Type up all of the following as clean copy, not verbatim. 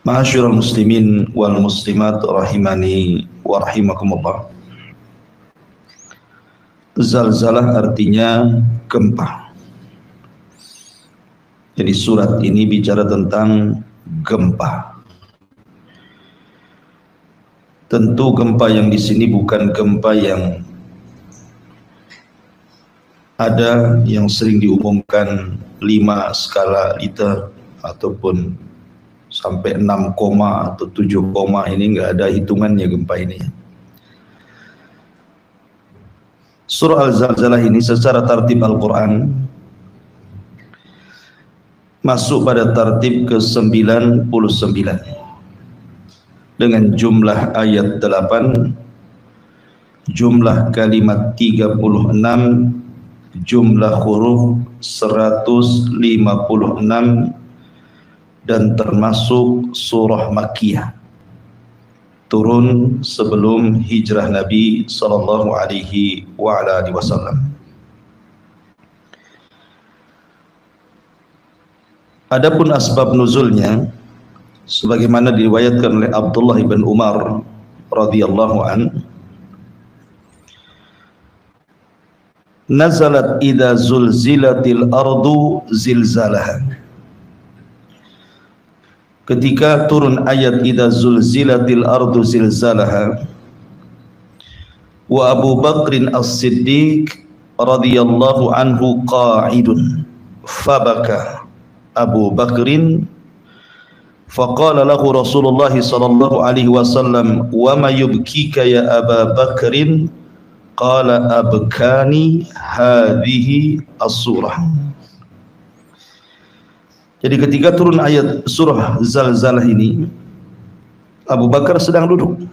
Ma'asyiral muslimin wal muslimat rahimani wa rahimakumullah. Zalzalah artinya gempa. Jadi surat ini bicara tentang gempa. Tentu gempa yang di sini bukan gempa yang ada yang sering diumumkan 5 skala Richter ataupun sampai 6, atau 7, ini enggak ada hitungannya gempa ini. Surah Al-Zalzalah ini secara tartib Al-Quran masuk pada tartib ke-99 dengan jumlah ayat 8, jumlah kalimat 36, jumlah huruf 156, dan termasuk surah Makkiyah, turun sebelum hijrah Nabi sallallahu alaihi wasallam. Adapun asbab nuzulnya sebagaimana diriwayatkan oleh Abdullah bin Umar radhiyallahu an, nazalat idza zulzilatil ardu zilzalaha. Ketika turun ayat idza zulzilatil ardu zilzalaha, wa Abu Bakrin As-Siddiq radhiyallahu anhu qa'idun fabaka Abu Bakrin faqala lahu Rasulullah sallallahu alaihi wasallam wa ma yubkika ya Aba Bakrin qala abkani hadhihi as-surah. Jadi ketika turun ayat surah Zalzalah ini, Abu Bakar sedang duduk.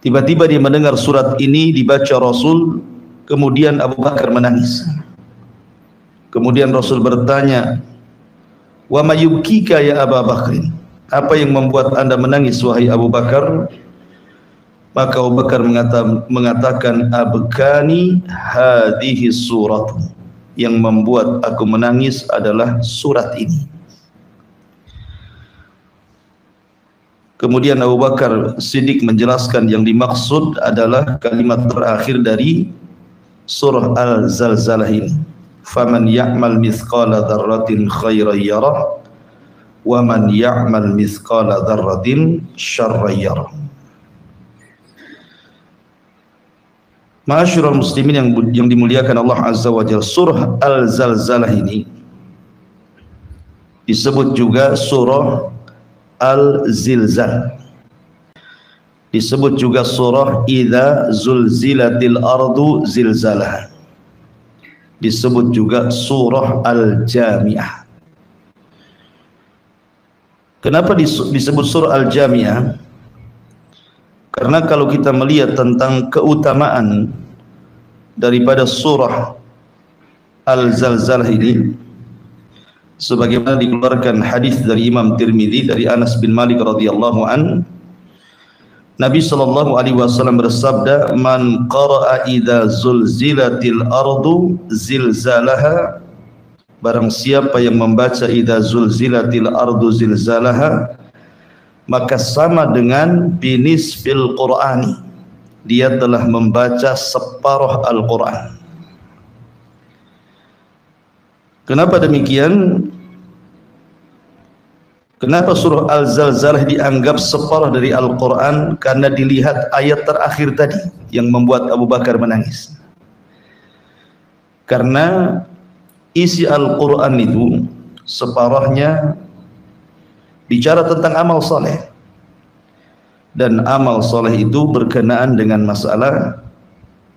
Tiba-tiba dia mendengar surat ini dibaca Rasul, kemudian Abu Bakar menangis. Kemudian Rasul bertanya, "Wa ma yubkika ya Aba Bakrin?" Apa yang membuat Anda menangis wahai Abu Bakar? Maka Abu Bakar mengatakan, "Abkani hadhihi suratu." Yang membuat aku menangis adalah surat ini. Kemudian Abu Bakar Siddiq menjelaskan yang dimaksud adalah kalimat terakhir dari surah Al-Zalzalah ini. Faman ya'mal mithqala dzarratin khairan yarah wa man ya'mal mithqala dzarratin syarran yarah. Ma'asyiral muslimin yang dimuliakan Allah Azza wa Jalla, surah Al-Zalzalah ini disebut juga surah Al-Zilzal, disebut juga surah Idza Zulzilatil Ardu Zilzalaha, disebut juga surah Al-Jami'ah. Kenapa disebut surah Al-Jami'ah? Karena kalau kita melihat tentang keutamaan daripada surah Al-Zalzalah ini, sebagaimana dikeluarkan hadis dari Imam Tirmidzi dari Anas bin Malik radhiyallahu an, Nabi sallallahu alaihi wasallam bersabda, "Man qara'a idza zulzilatil ardu zilzalaha," barang siapa yang membaca idza zulzilatil ardu zilzalaha, maka sama dengan binisfil Qur'ani, dia telah membaca separuh Al-Quran. Kenapa demikian? Kenapa surah Al-Zalzalah dianggap separuh dari Al-Quran? Karena dilihat ayat terakhir tadi yang membuat Abu Bakar menangis. Karena isi Al-Quran itu separuhnya bicara tentang amal soleh, dan amal soleh itu berkenaan dengan masalah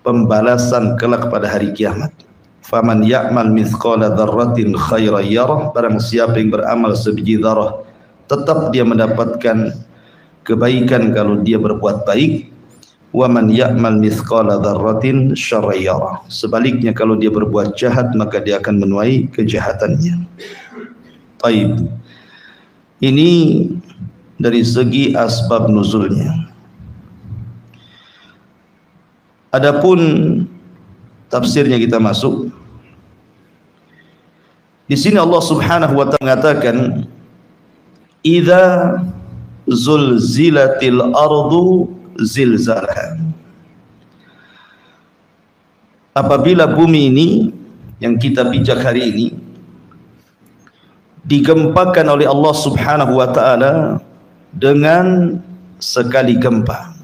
pembalasan kelak pada hari kiamat. Faman ya'mal mithqala dzarratin khairan yarah, barang siapa yang beramal sebiji zarah tetap dia mendapatkan kebaikan kalau dia berbuat baik. Wa man ya'mal mithqala dzarratin syarran yarah, sebaliknya kalau dia berbuat jahat maka dia akan menuai kejahatannya. Baik, ini dari segi asbab nuzulnya. Adapun tafsirnya kita masuk. Di sini Allah Subhanahu wa taala mengatakan, "Idza zulzilatil ardu zilzalaha." Apabila bumi ini yang kita pijak hari ini digempakan oleh Allah Subhanahu wa taala dengan sekali gempa.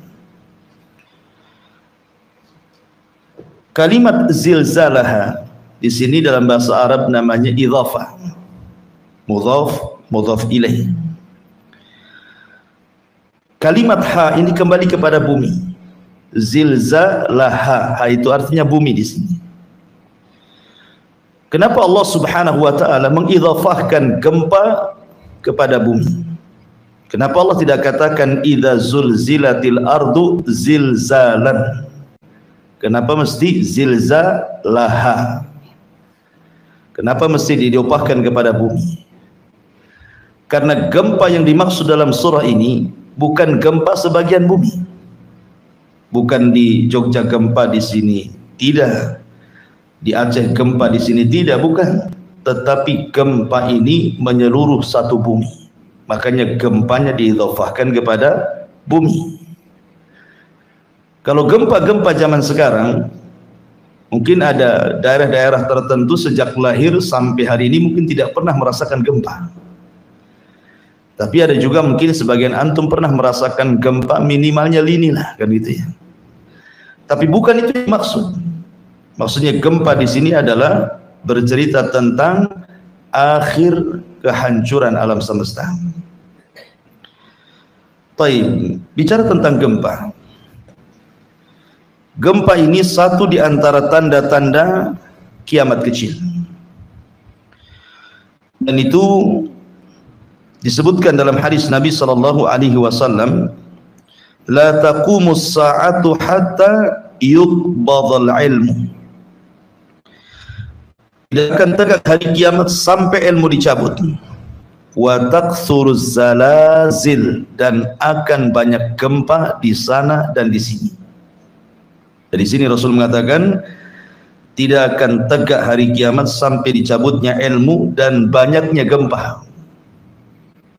Kalimat zilzalaha di sini dalam bahasa Arab namanya idhafah, mudhaf ilaih. Kalimat ha ini kembali kepada bumi. Zilzalaha, ha itu artinya bumi di sini. Kenapa Allah Subhanahu wa taala mengidhafahkan gempa kepada bumi? Kenapa Allah tidak katakan idza zulzilatil ardu zilzalan? Kenapa mesti zilzalaha? Kenapa mesti diopahkan kepada bumi? Karena gempa yang dimaksud dalam surah ini bukan gempa sebagian bumi. Bukan di Jogja gempa di sini, tidak. Di Aceh gempa di sini, tidak, bukan. Tetapi gempa ini menyeluruh satu bumi. Makanya gempanya diidhafahkan kepada bumi. Kalau gempa-gempa zaman sekarang, mungkin ada daerah-daerah tertentu sejak lahir sampai hari ini mungkin tidak pernah merasakan gempa. Tapi ada juga mungkin sebagian antum pernah merasakan gempa, minimalnya lini lah, kan gitu ya. Tapi bukan itu yang maksud. Maksudnya gempa di sini adalah bercerita tentang akhir kehancuran alam semesta. Baik, bicara tentang gempa. Gempa ini satu di antara tanda-tanda kiamat kecil. Dan itu disebutkan dalam hadis Nabi sallallahu alaihi wasallam, la taqumus sa'atu hatta yuqbadal ilmu. Tidak akan tegak hari kiamat sampai ilmu dicabut. Wa taksuruz zalazil, dan akan banyak gempa di sana dan di sini. Dari sini Rasul mengatakan tidak akan tegak hari kiamat sampai dicabutnya ilmu dan banyaknya gempa.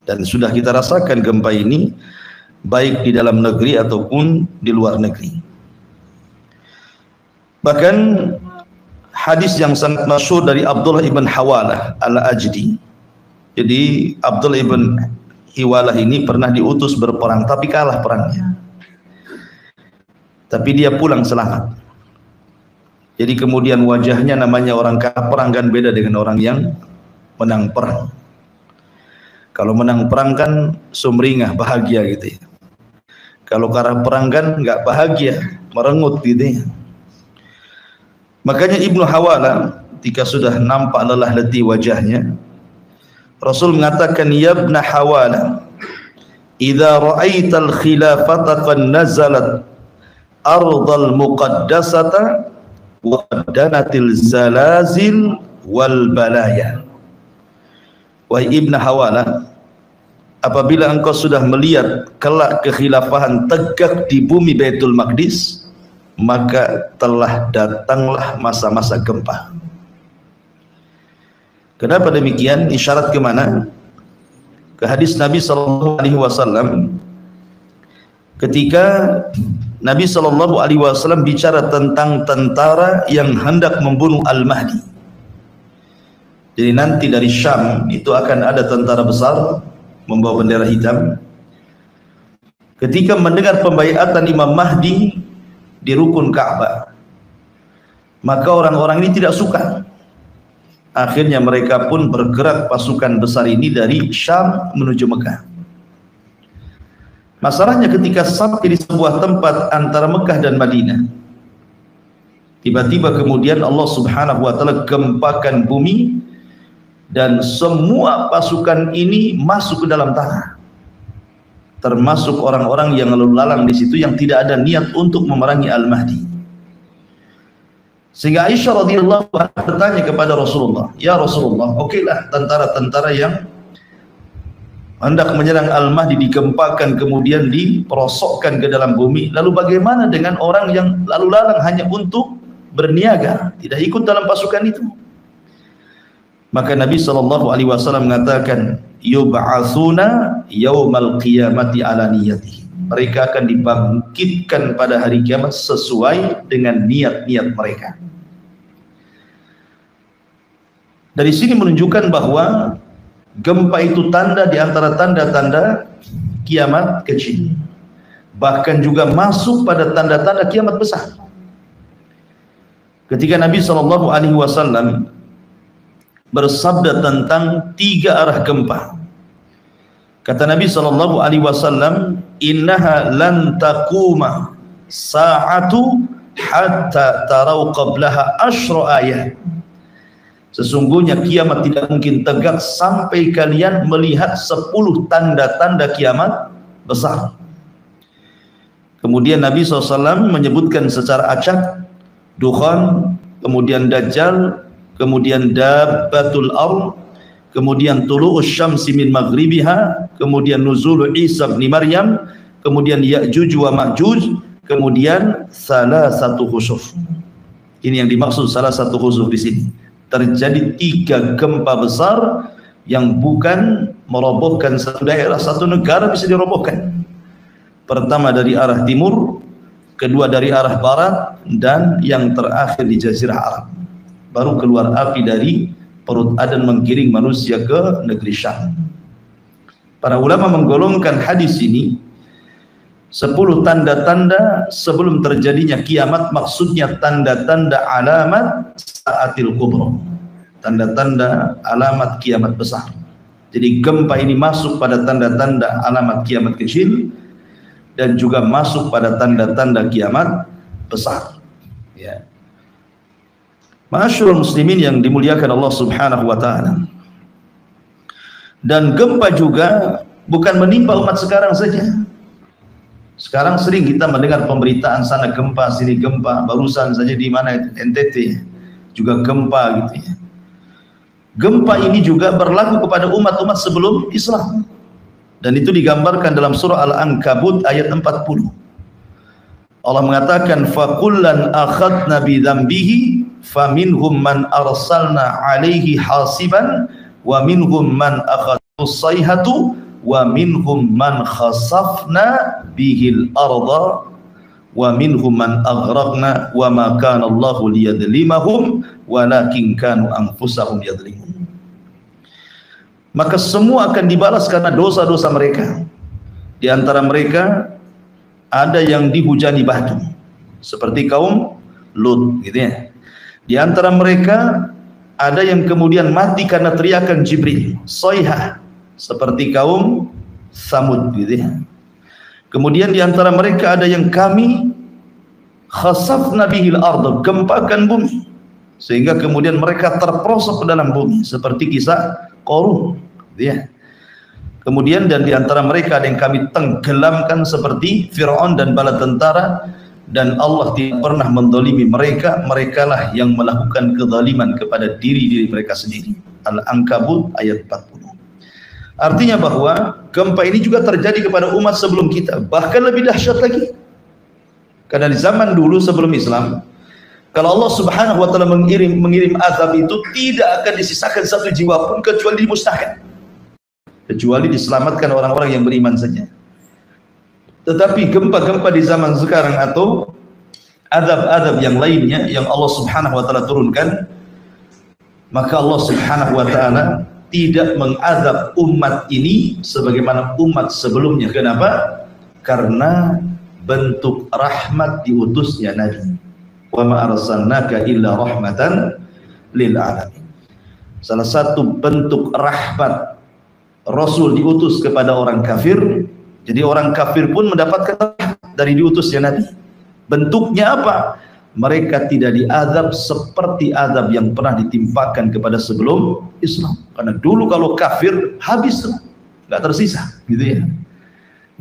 Dan sudah kita rasakan gempa ini baik di dalam negeri ataupun di luar negeri. Bahkan hadis yang sangat masyhur dari Abdullah ibn Hawalah al-Ajdi. Jadi Abdullah ibn Hawalah ini pernah diutus berperang tapi kalah perangnya. Tapi dia pulang selamat. Jadi kemudian wajahnya, namanya orang kalah perang kan beda dengan orang yang menang perang. Kalau menang perang kan sumringah, bahagia gitu ya. Kalau kalah perang kan nggak bahagia, merengut gitu ya. Makanya Ibnu Hawala ketika sudah nampak lelah letih wajahnya, Rasul mengatakan, ya Ibnu Hawala, idza ra'aital khilafata qad nazalat ardal muqaddasata wa danatil zalazil wal balaya. Wahai Ibnu Hawala, apabila engkau sudah melihat kelak kekhilafahan tegak di bumi Baitul Maqdis, maka telah datanglah masa-masa gempa. Kenapa demikian? Isyarat ke mana? Ke hadis Nabi sallallahu alaihi wasallam ketika Nabi sallallahu alaihi wasallam bicara tentang tentara yang hendak membunuh Al-Mahdi. Jadi nanti dari Syam itu akan ada tentara besar membawa bendera hitam. Ketika mendengar pembaiatan Imam Mahdi di rukun Ka'bah, maka orang-orang ini tidak suka. Akhirnya mereka pun bergerak pasukan besar ini dari Syam menuju Mekah. Masalahnya ketika sampai di sebuah tempat antara Mekah dan Madinah, Tiba-tiba kemudian Allah Subhanahu wa taala gempakan bumi dan semua pasukan ini masuk ke dalam tanah. Termasuk orang-orang yang lalu lalang di situ yang tidak ada niat untuk memerangi Al-Mahdi. Sehingga Aisyah radhiyallahu anha bertanya kepada Rasulullah, "Ya Rasulullah, okelah tentara-tentara yang hendak menyerang Al-Mahdi digempakan kemudian diperosokkan ke dalam bumi. Lalu bagaimana dengan orang yang lalu lalang hanya untuk berniaga, tidak ikut dalam pasukan itu?" Maka Nabi SAW mengatakan, "Yub'atsuna yaumal qiyamati ala niyatihi." Mereka akan dibangkitkan pada hari kiamat sesuai dengan niat-niat mereka. Dari sini menunjukkan bahwa gempa itu tanda di antara tanda-tanda kiamat kecil. Bahkan juga masuk pada tanda-tanda kiamat besar. Ketika Nabi SAW bersabda tentang 3 arah gempa, kata Nabi SAW, "Innaha lan taquma sa'atu hatta tarau qablaha asyra ayat." Sesungguhnya kiamat tidak mungkin tegak sampai kalian melihat 10 tanda-tanda kiamat besar. Kemudian Nabi SAW menyebutkan secara acak Dukhan, kemudian Dajjal, kemudian Dabbatul Ardh, kemudian Tulu'us Syamsi min Maghribiha, kemudian Nuzul Isa bin Maryam, kemudian Ya'juj wa Ma'juj, kemudian Salasatu Khusuf. Ini yang dimaksud salah satu khusuf di sini. Terjadi 3 gempa besar yang bukan merobohkan satu daerah, satu negara bisa dirobohkan. Pertama dari arah timur, kedua dari arah barat, dan yang terakhir di Jazirah Arab. Baru keluar api dari perut Adan menggiring manusia ke negeri Syam. Para ulama menggolongkan hadis ini 10 tanda-tanda sebelum terjadinya kiamat, maksudnya tanda-tanda alamat saatil kubra, tanda-tanda alamat kiamat besar. Jadi gempa ini masuk pada tanda-tanda alamat kiamat kecil dan juga masuk pada tanda-tanda kiamat besar. Ya. Ma'asyiral muslimin yang dimuliakan Allah Subhanahu wa taala. Dan gempa juga bukan menimpa umat sekarang saja. Sekarang sering kita mendengar pemberitaan sana gempa, sini gempa. Barusan saja di mana itu, NTT juga gempa gitu ya. Gempa ini juga berlaku kepada umat-umat sebelum Islam. Dan itu digambarkan dalam surah Al-Ankabut ayat 40. Allah mengatakan, "Fakullan akhadna bi dzambihi faminhum man arsalna 'alaihi hasiban wa minhum man akhadhu sayhatu wa minhum man khasafna bihil arda wa minhum man aghraqna wa ma kana Allahu liyadlimahum walakin kanu anfusahum yadlimun." Maka semua akan dibalas karena dosa-dosa mereka. Di antara mereka ada yang dihujani batu seperti kaum Lut gitu ya. Di antara mereka ada yang kemudian mati karena teriakan Jibril, soihah, seperti kaum Samud gitu ya. Kemudian di antara mereka ada yang kami khasafna bihil ardh, gempakan bumi sehingga kemudian mereka terperosok ke dalam bumi seperti kisah Qarun gitu ya. Kemudian dan di antara mereka ada yang kami tenggelamkan seperti Fir'aun dan bala tentara, dan Allah tidak pernah mendolimi mereka. Merekalah yang melakukan kezaliman kepada diri mereka sendiri. Al-Ankabut ayat 40. Artinya bahwa gempa ini juga terjadi kepada umat sebelum kita, bahkan lebih dahsyat lagi. Karena di zaman dulu sebelum Islam, kalau Allah Subhanahu wa taala mengirim azab itu tidak akan disisakan satu jiwa pun kecuali dimusnahkan. Kecuali diselamatkan orang-orang yang beriman saja. Tetapi gempa-gempa di zaman sekarang atau azab-azab yang lainnya yang Allah Subhanahu wa taala turunkan, maka Allah Subhanahu wa taala tidak mengazab umat ini sebagaimana umat sebelumnya. Kenapa? Karena bentuk rahmat diutusnya Nabi. Wa ma arsalnaka illa rahmatan lil alamin. Salah satu bentuk rahmat Rasul diutus kepada orang kafir. Jadi orang kafir pun mendapatkan dari diutusnya Nabi. Bentuknya apa? mereka tidak diazab seperti azab yang pernah ditimpakan kepada sebelum Islam. Karena dulu kalau kafir habis, nggak tersisa, gitu ya.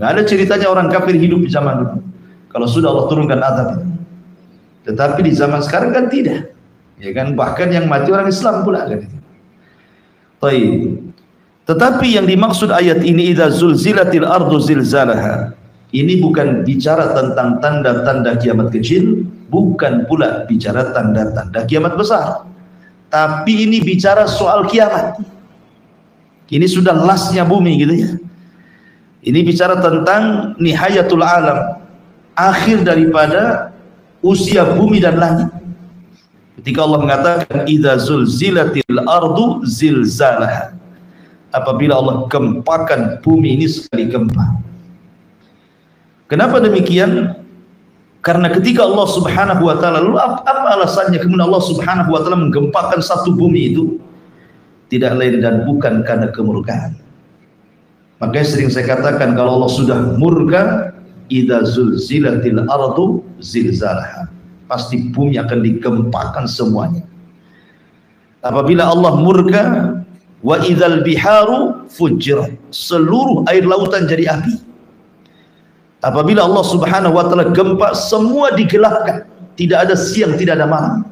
Nggak ada ceritanya orang kafir hidup di zaman dulu. Kalau sudah Allah turunkan azab itu. Tetapi di zaman sekarang kan tidak, ya kan? Bahkan yang mati orang Islam pula kan. Baik. Tetapi yang dimaksud ayat ini idza zulzilatil ardu zilzalaha. Ini bukan bicara tentang tanda-tanda kiamat kecil, bukan pula bicara tanda-tanda kiamat besar. Tapi ini bicara soal kiamat. Ini sudah lasnya bumi gitu ya. Ini bicara tentang nihayatul alam, akhir daripada usia bumi dan langit. Ketika Allah mengatakan idza zulzilatil ardu zilzalaha. Apabila Allah gempakan bumi ini sekali gempa. Kenapa demikian? Karena ketika Allah Subhanahu wa taala, lalu apa alasannya kemudian Allah Subhanahu wa taala menggempakan satu bumi itu? Tidak lain dan bukan karena kemurkaan. Makanya sering saya katakan kalau Allah sudah murka, idza zulzilatil ardu zilzalaha. Pasti bumi akan digempakan semuanya. Apabila Allah murka, wa idzal biharu fujirat. Seluruh air lautan jadi api. Apabila Allah Subhanahu wa taala gempa, semua digelapkan, tidak ada siang, tidak ada malam.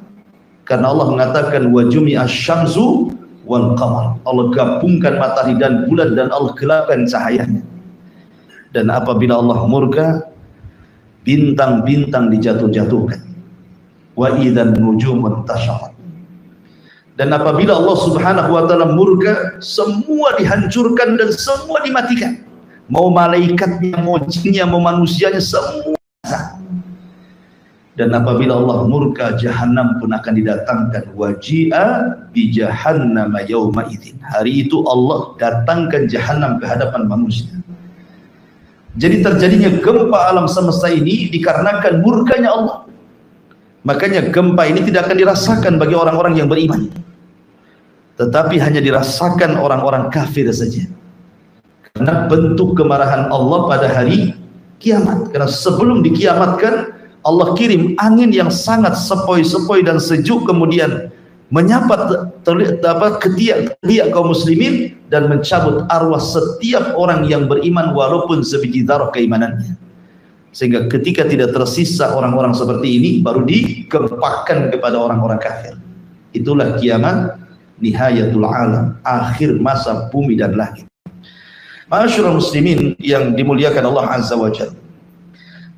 Karena Allah mengatakan wa jumi'asy syamsu wal qamar. Allah gabungkan matahari dan bulan dan Allah gelapkan cahayanya. Dan apabila Allah murka, bintang-bintang dijatuh-jatuhkan. Wa idzan nujumun tashaqqat. Dan apabila Allah Subhanahu wa taala murka, semua dihancurkan dan semua dimatikan. Mau malaikatnya, mau jinnya, mau manusianya, semua. Dan apabila Allah murka, Jahannam pun akan didatangkan. Waji'a bi jahannam yauma idzin. Hari itu Allah datangkan Jahannam ke hadapan manusia. Jadi terjadinya gempa alam semesta ini dikarenakan murkanya Allah. Makanya gempa ini tidak akan dirasakan bagi orang-orang yang beriman, tetapi hanya dirasakan orang-orang kafir saja. Karena bentuk kemarahan Allah pada hari kiamat. Karena sebelum dikiamatkan, Allah kirim angin yang sangat sepoi-sepoi dan sejuk, kemudian menyapa ketiak kaum muslimin dan mencabut arwah setiap orang yang beriman walaupun sebiji dzarah keimanannya. Sehingga ketika tidak tersisa orang-orang seperti ini, baru digempakan kepada orang-orang kafir. Itulah kiamat, nihayatul alam, akhir masa bumi dan langit. Ma'asyiral muslimin yang dimuliakan Allah Azza wa Jalla.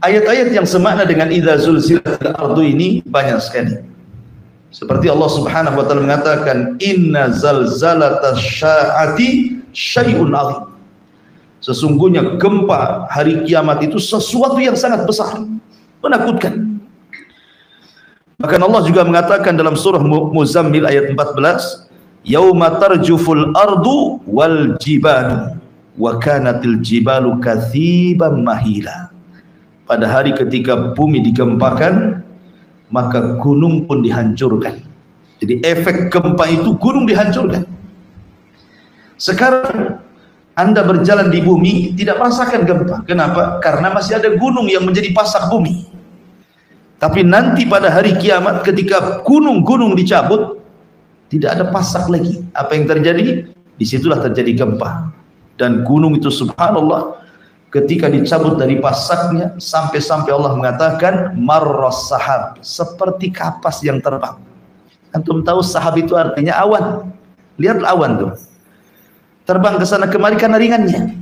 Ayat-ayat yang semakna dengan idza zulzilatil ardu ini banyak sekali. Seperti Allah Subhanahu wa taala mengatakan inna zalzalatasy syaa'ati syai'un 'adzim. Sesungguhnya gempa hari kiamat itu sesuatu yang sangat besar, menakutkan. Bahkan Allah juga mengatakan dalam surah Muzammil ayat 14, yauma tarjuful ardu wal jibalu wa kanatil jibalu katsiban mahila. Pada hari ketika bumi digempakan, maka gunung pun dihancurkan. Jadi efek gempa itu gunung dihancurkan. Sekarang Anda berjalan di bumi tidak merasakan gempa. Kenapa? Karena masih ada gunung yang menjadi pasak bumi. Tapi nanti pada hari kiamat ketika gunung-gunung dicabut, tidak ada pasak lagi. Apa yang terjadi? Disitulah terjadi gempa. Dan gunung itu subhanallah ketika dicabut dari pasaknya, sampai-sampai Allah mengatakan marras sahab, seperti kapas yang terbang. Antum tahu sahab itu artinya awan. Lihat awan tuh, terbang ke sana kemari karena ringannya.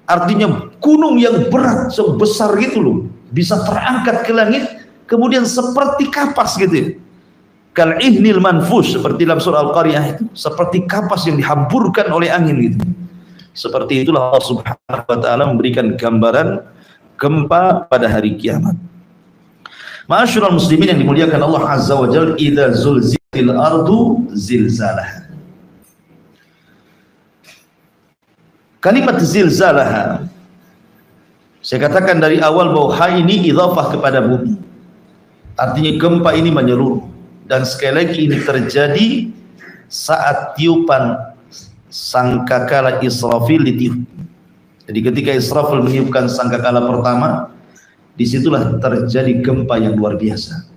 Artinya gunung yang berat sebesar gitu loh, bisa terangkat ke langit, kemudian seperti kapas gitu ya. Kal ihnil manfush, seperti dalam surah Al-Qariyah itu, seperti kapas yang dihamburkan oleh angin gitu. Seperti itulah Allah Subhanahu wa taala memberikan gambaran gempa pada hari kiamat. Ma'asyiral muslimin yang dimuliakan Allah Azza wa Jalla, idza zulzilatil ardu zilzalaha. Kalimat zilzalaha, saya katakan dari awal bahwa ha ini idhafah kepada bumi. Artinya gempa ini menyeluruh, dan sekali lagi ini terjadi saat tiupan sangkakala Israfil ditiup. Jadi ketika Israfil meniupkan sangkakala pertama, disitulah terjadi gempa yang luar biasa.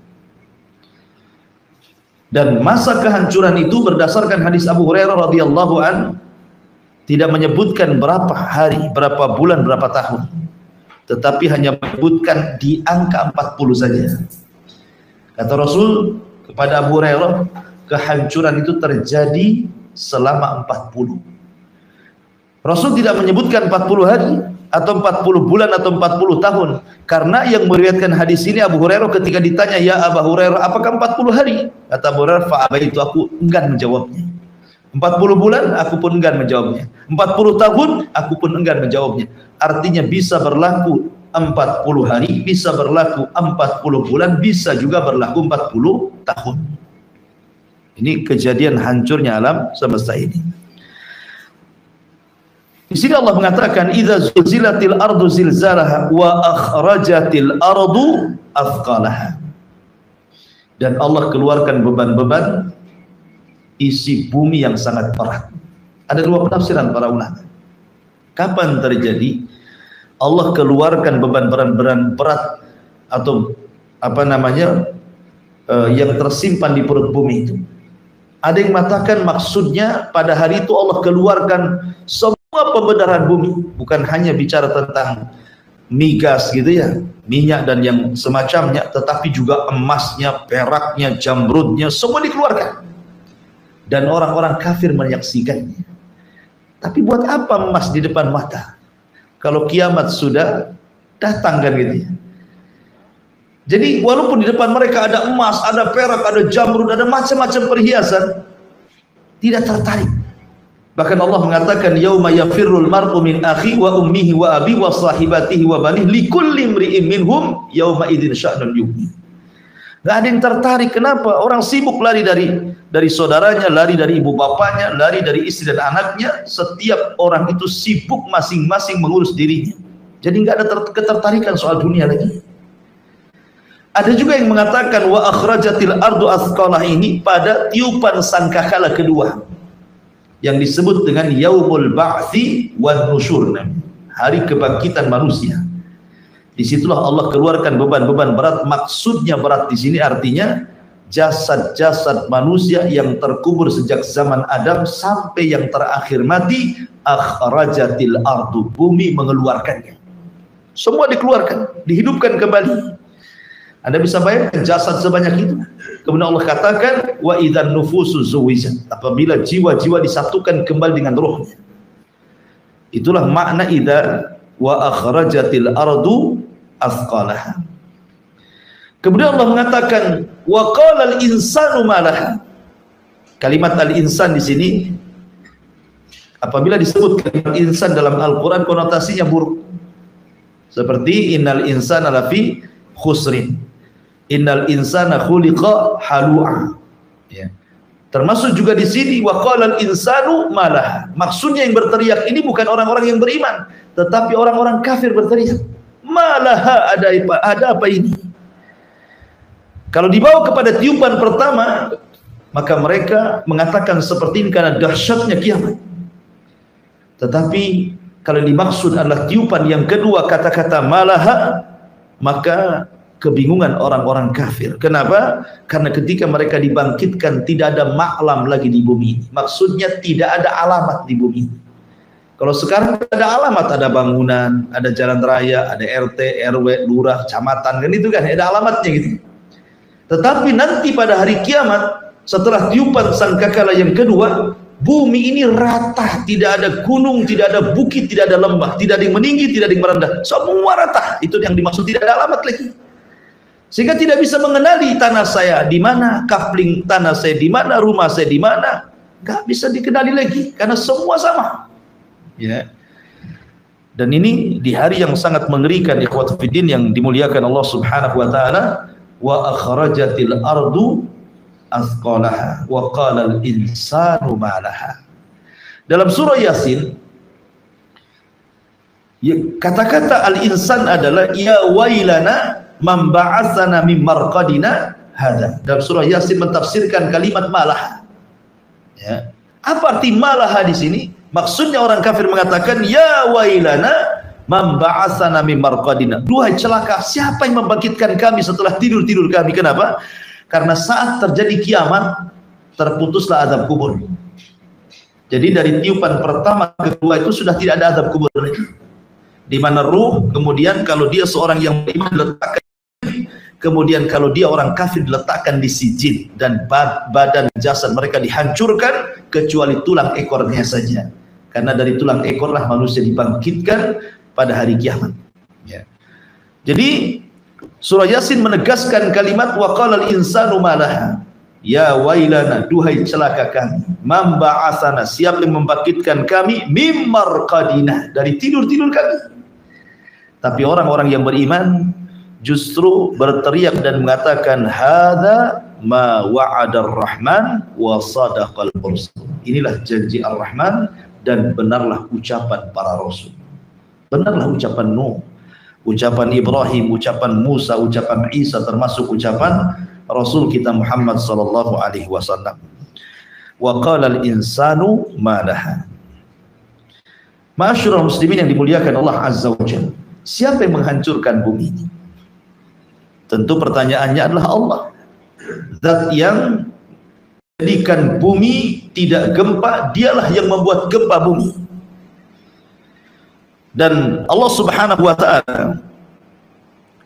Dan masa kehancuran itu berdasarkan hadis Abu Hurairah radhiyallahu an, tidak menyebutkan berapa hari, berapa bulan, berapa tahun, tetapi hanya menyebutkan di angka 40 saja. Kata Rasul kepada Abu Hurairah, kehancuran itu terjadi selama 40. Rasul tidak menyebutkan 40 hari atau 40 bulan atau 40 tahun, karena yang meriwayatkan hadis ini Abu Hurairah ketika ditanya, "Ya Abu Hurairah, apakah 40 hari?" Kata Abu Hurairah, "Fa'abaitu, aku enggan menjawabnya." 40 bulan aku pun enggan menjawabnya. 40 tahun aku pun enggan menjawabnya. Artinya bisa berlaku 40 hari, bisa berlaku 40 bulan, bisa juga berlaku 40 tahun. Ini kejadian hancurnya alam semesta ini. Di sini Allah mengatakan, "Idza zulzilatil ardu zilzalaha wa akhrajatil ardu athqalaha." Dan Allah keluarkan beban-beban isi bumi yang sangat berat. Ada dua penafsiran para ulama. Kapan terjadi Allah keluarkan beban-beban berat atau yang tersimpan di perut bumi itu? Ada yang mengatakan maksudnya pada hari itu Allah keluarkan semua pembenaran bumi, bukan hanya bicara tentang migas gitu ya, minyak dan yang semacamnya, tetapi juga emasnya, peraknya, jamrudnya, semua dikeluarkan. Dan orang-orang kafir menyaksikannya. Tapi buat apa emas di depan mata kalau kiamat sudah datang, kan gitu ya. Jadi walaupun di depan mereka ada emas, ada perak, ada jamrud, ada macam-macam perhiasan, tidak tertarik. Bahkan Allah mengatakan, "Yauma yafirrul mar'u min akhi wa ummihi wa abi wa sahibatihi wa banihi likulli imri'in minhum yauma idzin sya'nun yughni." Gak ada yang tertarik. Kenapa? Orang sibuk lari dari saudaranya, lari dari ibu bapaknya, lari dari istri dan anaknya. Setiap orang itu sibuk masing-masing mengurus dirinya. Jadi nggak ada ketertarikan soal dunia lagi. Ada juga yang mengatakan wa akhrajatil ardu athqalah ini pada tiupan sangkakala kedua, yang disebut dengan yaumul ba'tsi wan nusyur, hari kebangkitan manusia. Disitulah Allah keluarkan beban-beban berat. Maksudnya berat di sini artinya jasad-jasad manusia yang terkubur sejak zaman Adam sampai yang terakhir mati. Akhrajatil ardu, bumi mengeluarkannya. Semua dikeluarkan, dihidupkan kembali. Anda bisa bayangkan jasad sebanyak itu. Kemudian Allah katakan wa idzan nufusu zuwijat, apabila jiwa-jiwa disatukan kembali dengan rohnya. Itulah makna idza wa akhrajatil ardu athqalaha. Kemudian Allah mengatakan wa qala al insanu ma laha. Kalimat al insan di sini apabila disebut kalimat insan dalam Al-Qur'an konotasinya buruk. Seperti innal insana lafi khusrin, innal insana khuliqa halu'a. Ya. Termasuk juga di sini wa qala al insanu ma laha. Maksudnya yang berteriak ini bukan orang-orang yang beriman, tetapi orang-orang kafir berteriak. Malaha, ada apa ini? Kalau dibawa kepada tiupan pertama, maka mereka mengatakan seperti ini karena dahsyatnya kiamat. Tetapi kalau dimaksud adalah tiupan yang kedua, kata-kata malaha, maka kebingungan orang-orang kafir. Kenapa? Karena ketika mereka dibangkitkan tidak ada maklam lagi di bumi. Maksudnya tidak ada alamat di bumi. Kalau sekarang ada alamat, ada bangunan, ada jalan raya, ada RT, RW, lurah, kecamatan, kan itu kan ada alamatnya gitu. Tetapi nanti pada hari kiamat, setelah tiupan sangkakala yang kedua, bumi ini rata, tidak ada gunung, tidak ada bukit, tidak ada lembah, tidak ada yang meninggi, tidak ada yang merendah, semua rata. Itu yang dimaksud tidak ada alamat lagi. Sehingga tidak bisa mengenali tanah saya di mana, kapling tanah saya di mana, rumah saya di mana, nggak bisa dikenali lagi karena semua sama. Ya. Dan ini di hari yang sangat mengerikan, ikhwatu fiddin yang dimuliakan Allah Subhanahu wa taala, wa akhrajatil ardu athqalaha wa qala al insanu ma laha. Dalam surah Yasin, kata-kata al insan adalah ya wailana man ba'atsana min marqadina hada. Dalam surah Yasin mentafsirkan kalimat malaha. Ya. Apa arti malaha di sini? Maksudnya orang kafir mengatakan ya wailana man ba'atsana min marqadina. Duhai celaka, siapa yang membangkitkan kami setelah tidur-tidur kami? Kenapa? Karena saat terjadi kiamat, terputuslah azab kubur. Jadi dari tiupan pertama ke kedua itu sudah tidak ada azab kubur lagi. Di mana ruh, kemudian kalau dia seorang yang beriman diletakkan, kemudian kalau dia orang kafir diletakkan di sijin, dan badan jasad mereka dihancurkan kecuali tulang ekornya saja. Karena dari tulang ekorlah manusia dibangkitkan pada hari kiamat. Ya. Jadi surah Yasin menegaskan kalimat wa qalal insanu malaha. Ya wailana, duhai celaka kami. Man ba'atsana, siapa yang membangkitkan kami mim marqadina, dari tidur-tidur kami. Tapi orang-orang yang beriman justru berteriak dan mengatakan hadza ma wa'adar rahman wa sadaqal mursal. Inilah janji Ar-Rahman dan benarlah ucapan para rasul. Benarlah ucapan Nuh, ucapan Ibrahim, ucapan Musa, ucapan Isa, termasuk ucapan Rasul kita Muhammad sallallahu alaihi wasallam. Wa qala al-insanu ma laha. Ma'asyiral muslimin yang dimuliakan Allah Azza wa Jalla, siapa yang menghancurkan bumi ini? Tentu pertanyaannya adalah Allah. Zat yang menjadikan bumi tidak gempa, dialah yang membuat gempa bumi. Dan Allah Subhanahu wa taala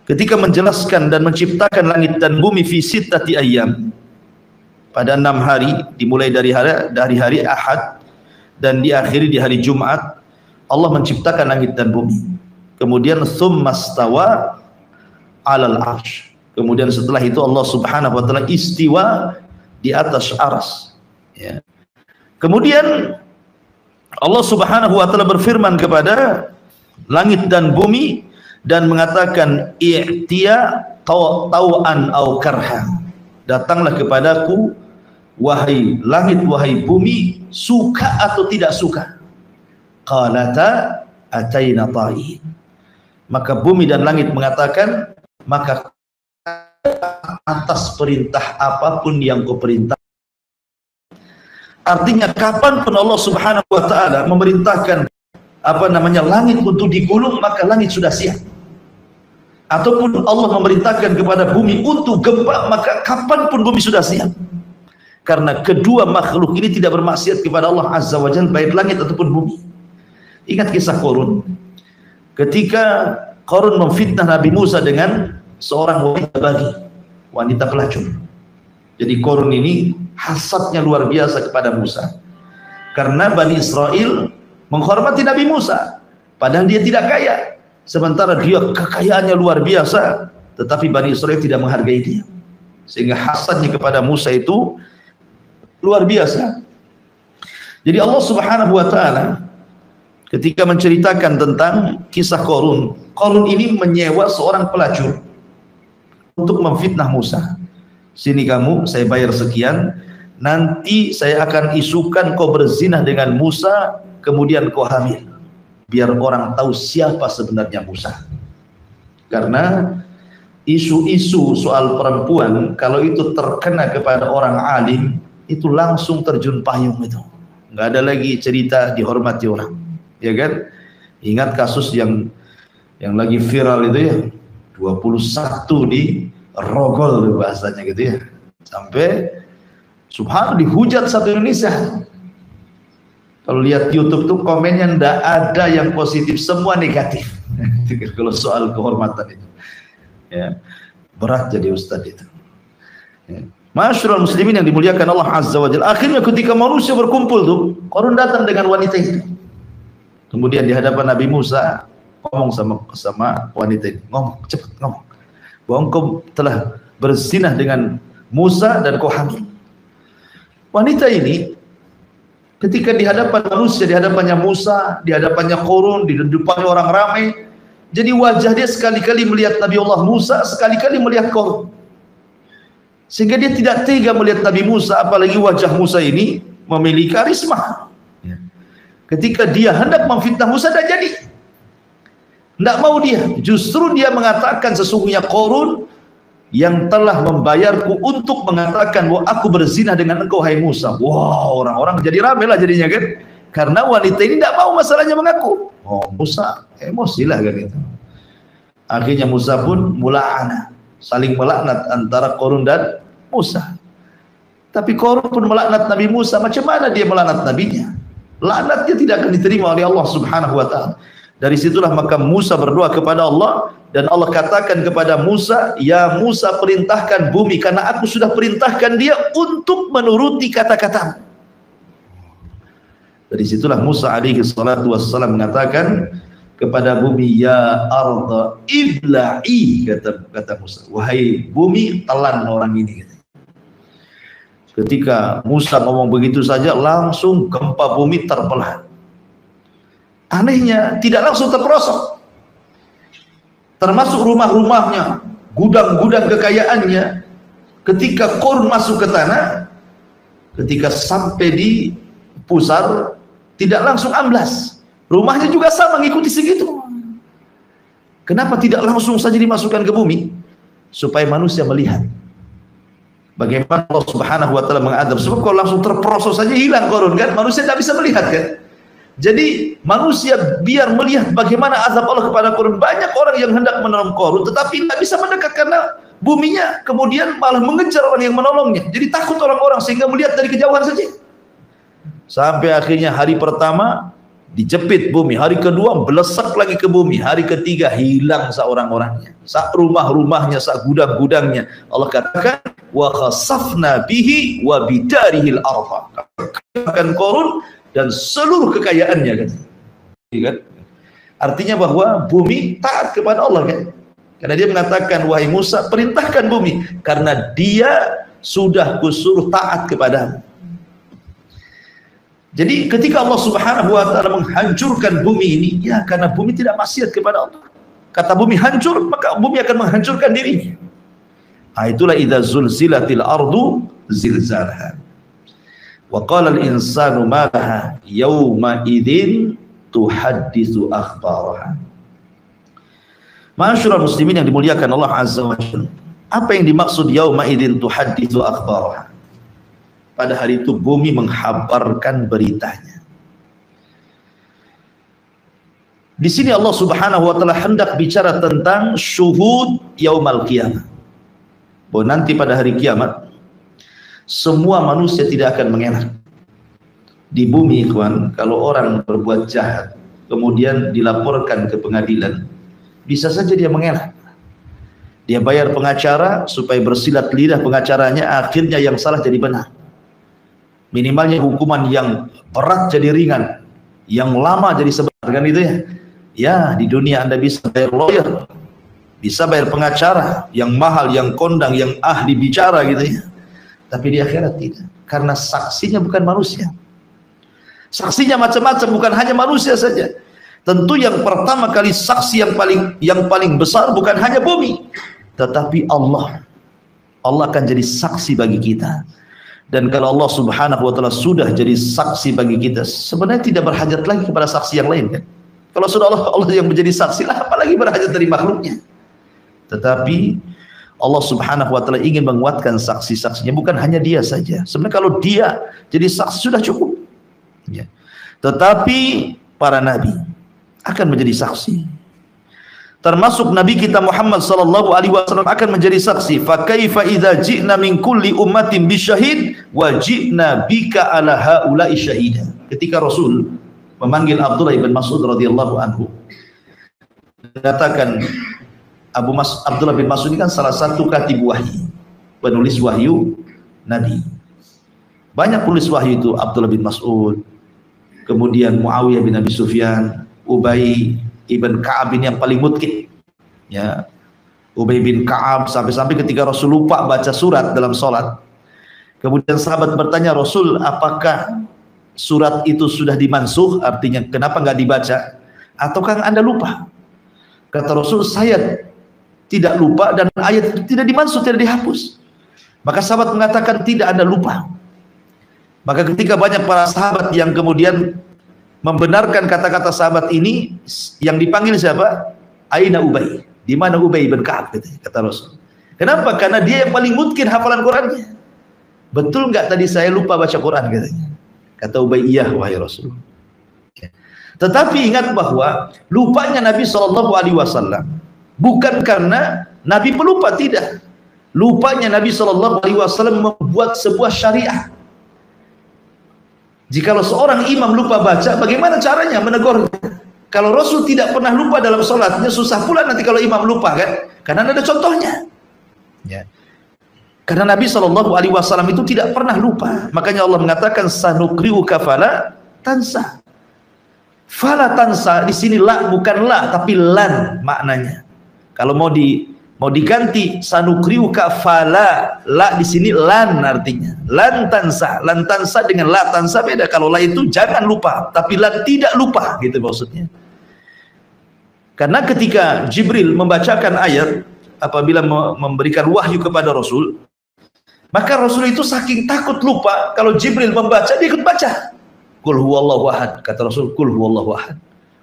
ketika menjelaskan dan menciptakan langit dan bumi fi sittati ayyam, pada 6 hari, dimulai dari hari Ahad dan diakhiri di hari Jumat, Allah menciptakan langit dan bumi. Kemudian tsummastawa 'alal 'arsy. Kemudian setelah itu Allah Subhanahu wa taala istiwa di atas arsy. Ya. Kemudian Allah Subhanahu wa taala berfirman kepada langit dan bumi dan mengatakan i'tiya tau'an au karha, datanglah kepadaku wahai langit wahai bumi, suka atau tidak suka. Qalata ataina ta'in. Maka bumi dan langit mengatakan, maka atas perintah apapun yang kau perintah. Artinya kapanpun Allah Subhanahu wa taala memerintahkan langit untuk digulung, maka langit sudah siap. Ataupun Allah memerintahkan kepada bumi untuk gempa, maka kapanpun bumi sudah siap. Karena kedua makhluk ini tidak bermaksiat kepada Allah Azza wa Jalla, baik langit ataupun bumi. Ingat kisah Qarun. Ketika Qarun memfitnah Nabi Musa dengan seorang wanita pelacur. Jadi Qarun ini hasadnya luar biasa kepada Musa. Karena Bani Israel menghormati Nabi Musa, padahal dia tidak kaya. Sementara dia kekayaannya luar biasa, tetapi Bani Israel tidak menghargai dia. Sehingga hasadnya kepada Musa itu luar biasa. Jadi Allah Subhanahu wa taala ketika menceritakan tentang kisah Qarun, Qarun ini menyewa seorang pelacur untuk memfitnah Musa. Sini kamu, saya bayar sekian, nanti saya akan isukan kau berzinah dengan Musa, kemudian kau hamil. Biar orang tahu siapa sebenarnya Musa. Karena isu-isu soal perempuan kalau itu terkena kepada orang alim, itu langsung terjun payung itu. Nggak ada lagi cerita dihormati orang, ya kan? Ingat kasus yang lagi viral itu ya, 21 di Rogol bahasanya gitu ya. Sampai subhanallah dihujat satu Indonesia. Kalau lihat YouTube tuh komennya ndak ada yang positif, semua negatif. Kalau soal kehormatan itu, ya, berat jadi ustadz itu. Ya. Ma'asyiral muslimin yang dimuliakan Allah Azza wa Jalla. Akhirnya ketika manusia berkumpul tuh, Qarun datang dengan wanita itu. Kemudian di hadapan Nabi Musa ngomong sama wanita ini, ngomong cepat ngomong, bahwa engkau telah berzinah dengan Musa dan kau hamil. Wanita ini ketika di hadapan manusia, di hadapannya Musa, di hadapannya Qarun, di depannya orang ramai, jadi wajah dia sekali-kali melihat Nabi Allah Musa, sekali-kali melihat Qarun. Sehingga dia tidak tega melihat Nabi Musa, apalagi wajah Musa ini memiliki karisma. Ketika dia hendak memfitnah Musa, tidak jadi. Tidak mau dia. Justru dia mengatakan sesungguhnya Qarun yang telah membayarku untuk mengatakan bahwa aku berzina dengan engkau hai Musa. Wah, orang-orang jadi ramai lah jadinya kan. Karena wanita ini tidak mau masalahnya mengaku. Oh, Musa emosi lah kan itu. Akhirnya Musa pun mula'ana, saling melaknat antara Qarun dan Musa. Tapi Qarun pun melaknat Nabi Musa. Macam mana dia melaknat nabinya? Laknatnya tidak akan diterima oleh Allah Subhanahu wa taala. Dari situlah maka Musa berdoa kepada Allah, dan Allah katakan kepada Musa, "Ya Musa, perintahkan bumi, karena aku sudah perintahkan dia untuk menuruti kata-katamu." Dari situlah Musa alaihi salatu wassalam mengatakan kepada bumi, "Ya arda ibla'i," kata Musa, "wahai bumi, telan orang ini." Ketika Musa ngomong begitu saja, langsung gempa bumi terbelah. Anehnya, tidak langsung terperosok. Termasuk rumah-rumahnya, gudang-gudang kekayaannya. Ketika Qarun masuk ke tanah, ketika sampai di pusar, tidak langsung amblas. Rumahnya juga sama, mengikuti segitu. Kenapa tidak langsung saja dimasukkan ke bumi? Supaya manusia melihat bagaimana Allah Subhanahu wa taala mengadab. Sebab kalau langsung terperosok saja hilang Qarun kan, manusia tidak bisa melihat kan. Jadi manusia biar melihat bagaimana azab Allah kepada Qarun. Banyak orang yang hendak menolong Qarun tetapi tidak bisa mendekat karena buminya, kemudian malah mengejar orang yang menolongnya. Jadi takut orang-orang sehingga melihat dari kejauhan saja. Sampai akhirnya hari pertama dijepit bumi, hari kedua belesak lagi ke bumi, hari ketiga hilang seorang-orangnya, sak rumah-rumahnya, sak gudang-gudangnya. Allah katakan, "Wa khasafna bihi wa bidarihil arda." Akan Qarun dan seluruh kekayaannya kan. Kan? Artinya bahwa bumi taat kepada Allah kan. Karena dia mengatakan, "Wahai Musa, perintahkan bumi karena dia sudah kusuruh taat kepadamu." Jadi ketika Allah Subhanahu wa taala menghancurkan bumi ini, ya karena bumi tidak maksiat kepada Allah. Kata bumi hancur, maka bumi akan menghancurkan dirinya. Nah, itulah idza zulzilatil ardu zilzalaha. Wa qala al-insanu ma laha yawma idzin tuhadditsu akhbaraha. Ma'asyiral muslimin yang dimuliakan Allah Azza wa Jalla. Apa yang dimaksud yauma idzin tuhadditsu akhbaraha? Pada hari itu bumi menghabarkan beritanya. Di sini Allah Subhanahu wa taala hendak bicara tentang syuhud yaumal qiyamah. Bahwa nanti pada hari kiamat semua manusia tidak akan mengelak. Di bumi, ikhwan, kalau orang berbuat jahat kemudian dilaporkan ke pengadilan, bisa saja dia mengelak. Dia bayar pengacara supaya bersilat lidah pengacaranya, akhirnya yang salah jadi benar. Minimalnya hukuman yang berat jadi ringan, yang lama jadi sebentar kan itu ya. Ya, di dunia Anda bisa bayar lawyer, bisa bayar pengacara yang mahal, yang kondang, yang ahli bicara gitu ya. Tapi di akhirat tidak, karena saksinya bukan manusia. Saksinya macam-macam, bukan hanya manusia saja. Tentu yang pertama kali saksi yang paling besar bukan hanya bumi, tetapi Allah. Allah akan jadi saksi bagi kita. Dan kalau Allah Subhanahu wa taala sudah jadi saksi bagi kita, sebenarnya tidak berhajat lagi kepada saksi yang lain kan. Kalau sudah Allah yang menjadi saksi lah, apalagi berhajat dari makhluknya. Tetapi Allah Subhanahu wa taala ingin menguatkan saksi-saksinya, bukan hanya dia saja. Sebenarnya kalau dia jadi saksi sudah cukup. Ya. Tetapi para nabi akan menjadi saksi. Termasuk Nabi kita Muhammad sallallahu alaihi wasallam akan menjadi saksi. Fa kaifa idza ji'na min kulli ummatin bisyahid wa ji'na bika ala haula'i syahida. Ketika Rasul memanggil Abdullah bin Mas'ud radhiyallahu anhu, mengatakan Abdullah bin Mas'ud ini kan salah satu katib wahyu, penulis wahyu Nabi. Banyak penulis wahyu itu, Abdullah bin Mas'ud, kemudian Muawiyah bin Abi Sufyan, Ubay Ibn Ka'ab ini yang paling mutkin ya. Ubay bin Ka'ab sampai-sampai ketika Rasul lupa baca surat dalam sholat, kemudian sahabat bertanya, "Rasul, apakah surat itu sudah dimansuh?" Artinya kenapa nggak dibaca? Ataukah Anda lupa? Kata Rasul, "Saya tidak lupa dan ayat itu tidak dimansuh, tidak dihapus." Maka sahabat mengatakan, "Tidak, Anda lupa." Maka ketika banyak para sahabat yang kemudian membenarkan kata-kata sahabat ini, yang dipanggil siapa? Aina Ubay? Di mana Ubay bin Ka'ab? Kata Rasul. Kenapa? Karena dia yang paling mungkin hafalan Qurannya. Betul nggak tadi saya lupa baca Quran katanya? Kata Ubay, "Iya wahai Rasul." Tetapi ingat bahwa lupanya Nabi SAW bukan karena Nabi pelupa, tidak. Lupanya Nabi SAW membuat sebuah syariat. Jikalau seorang imam lupa baca, bagaimana caranya menegurnya? Kalau Rasul tidak pernah lupa dalam sholatnya, susah pula nanti kalau imam lupa kan? Karena ada contohnya. Ya. Karena Nabi SAW itu tidak pernah lupa. Makanya Allah mengatakan sanukriuka fala tansa. Fala tansa di sini la bukan la tapi lan maknanya. Kalau mau diganti sanukriuka fala, la di sini lan artinya. Lan tansa dengan la tansa beda. Kalau la itu jangan lupa, tapi lan tidak lupa gitu maksudnya. Karena ketika Jibril membacakan ayat apabila memberikan wahyu kepada Rasul, maka Rasul itu saking takut lupa, kalau Jibril membaca dia ikut baca. Qul huwallahu ahad, kata Rasul, qul huwallahu ahad.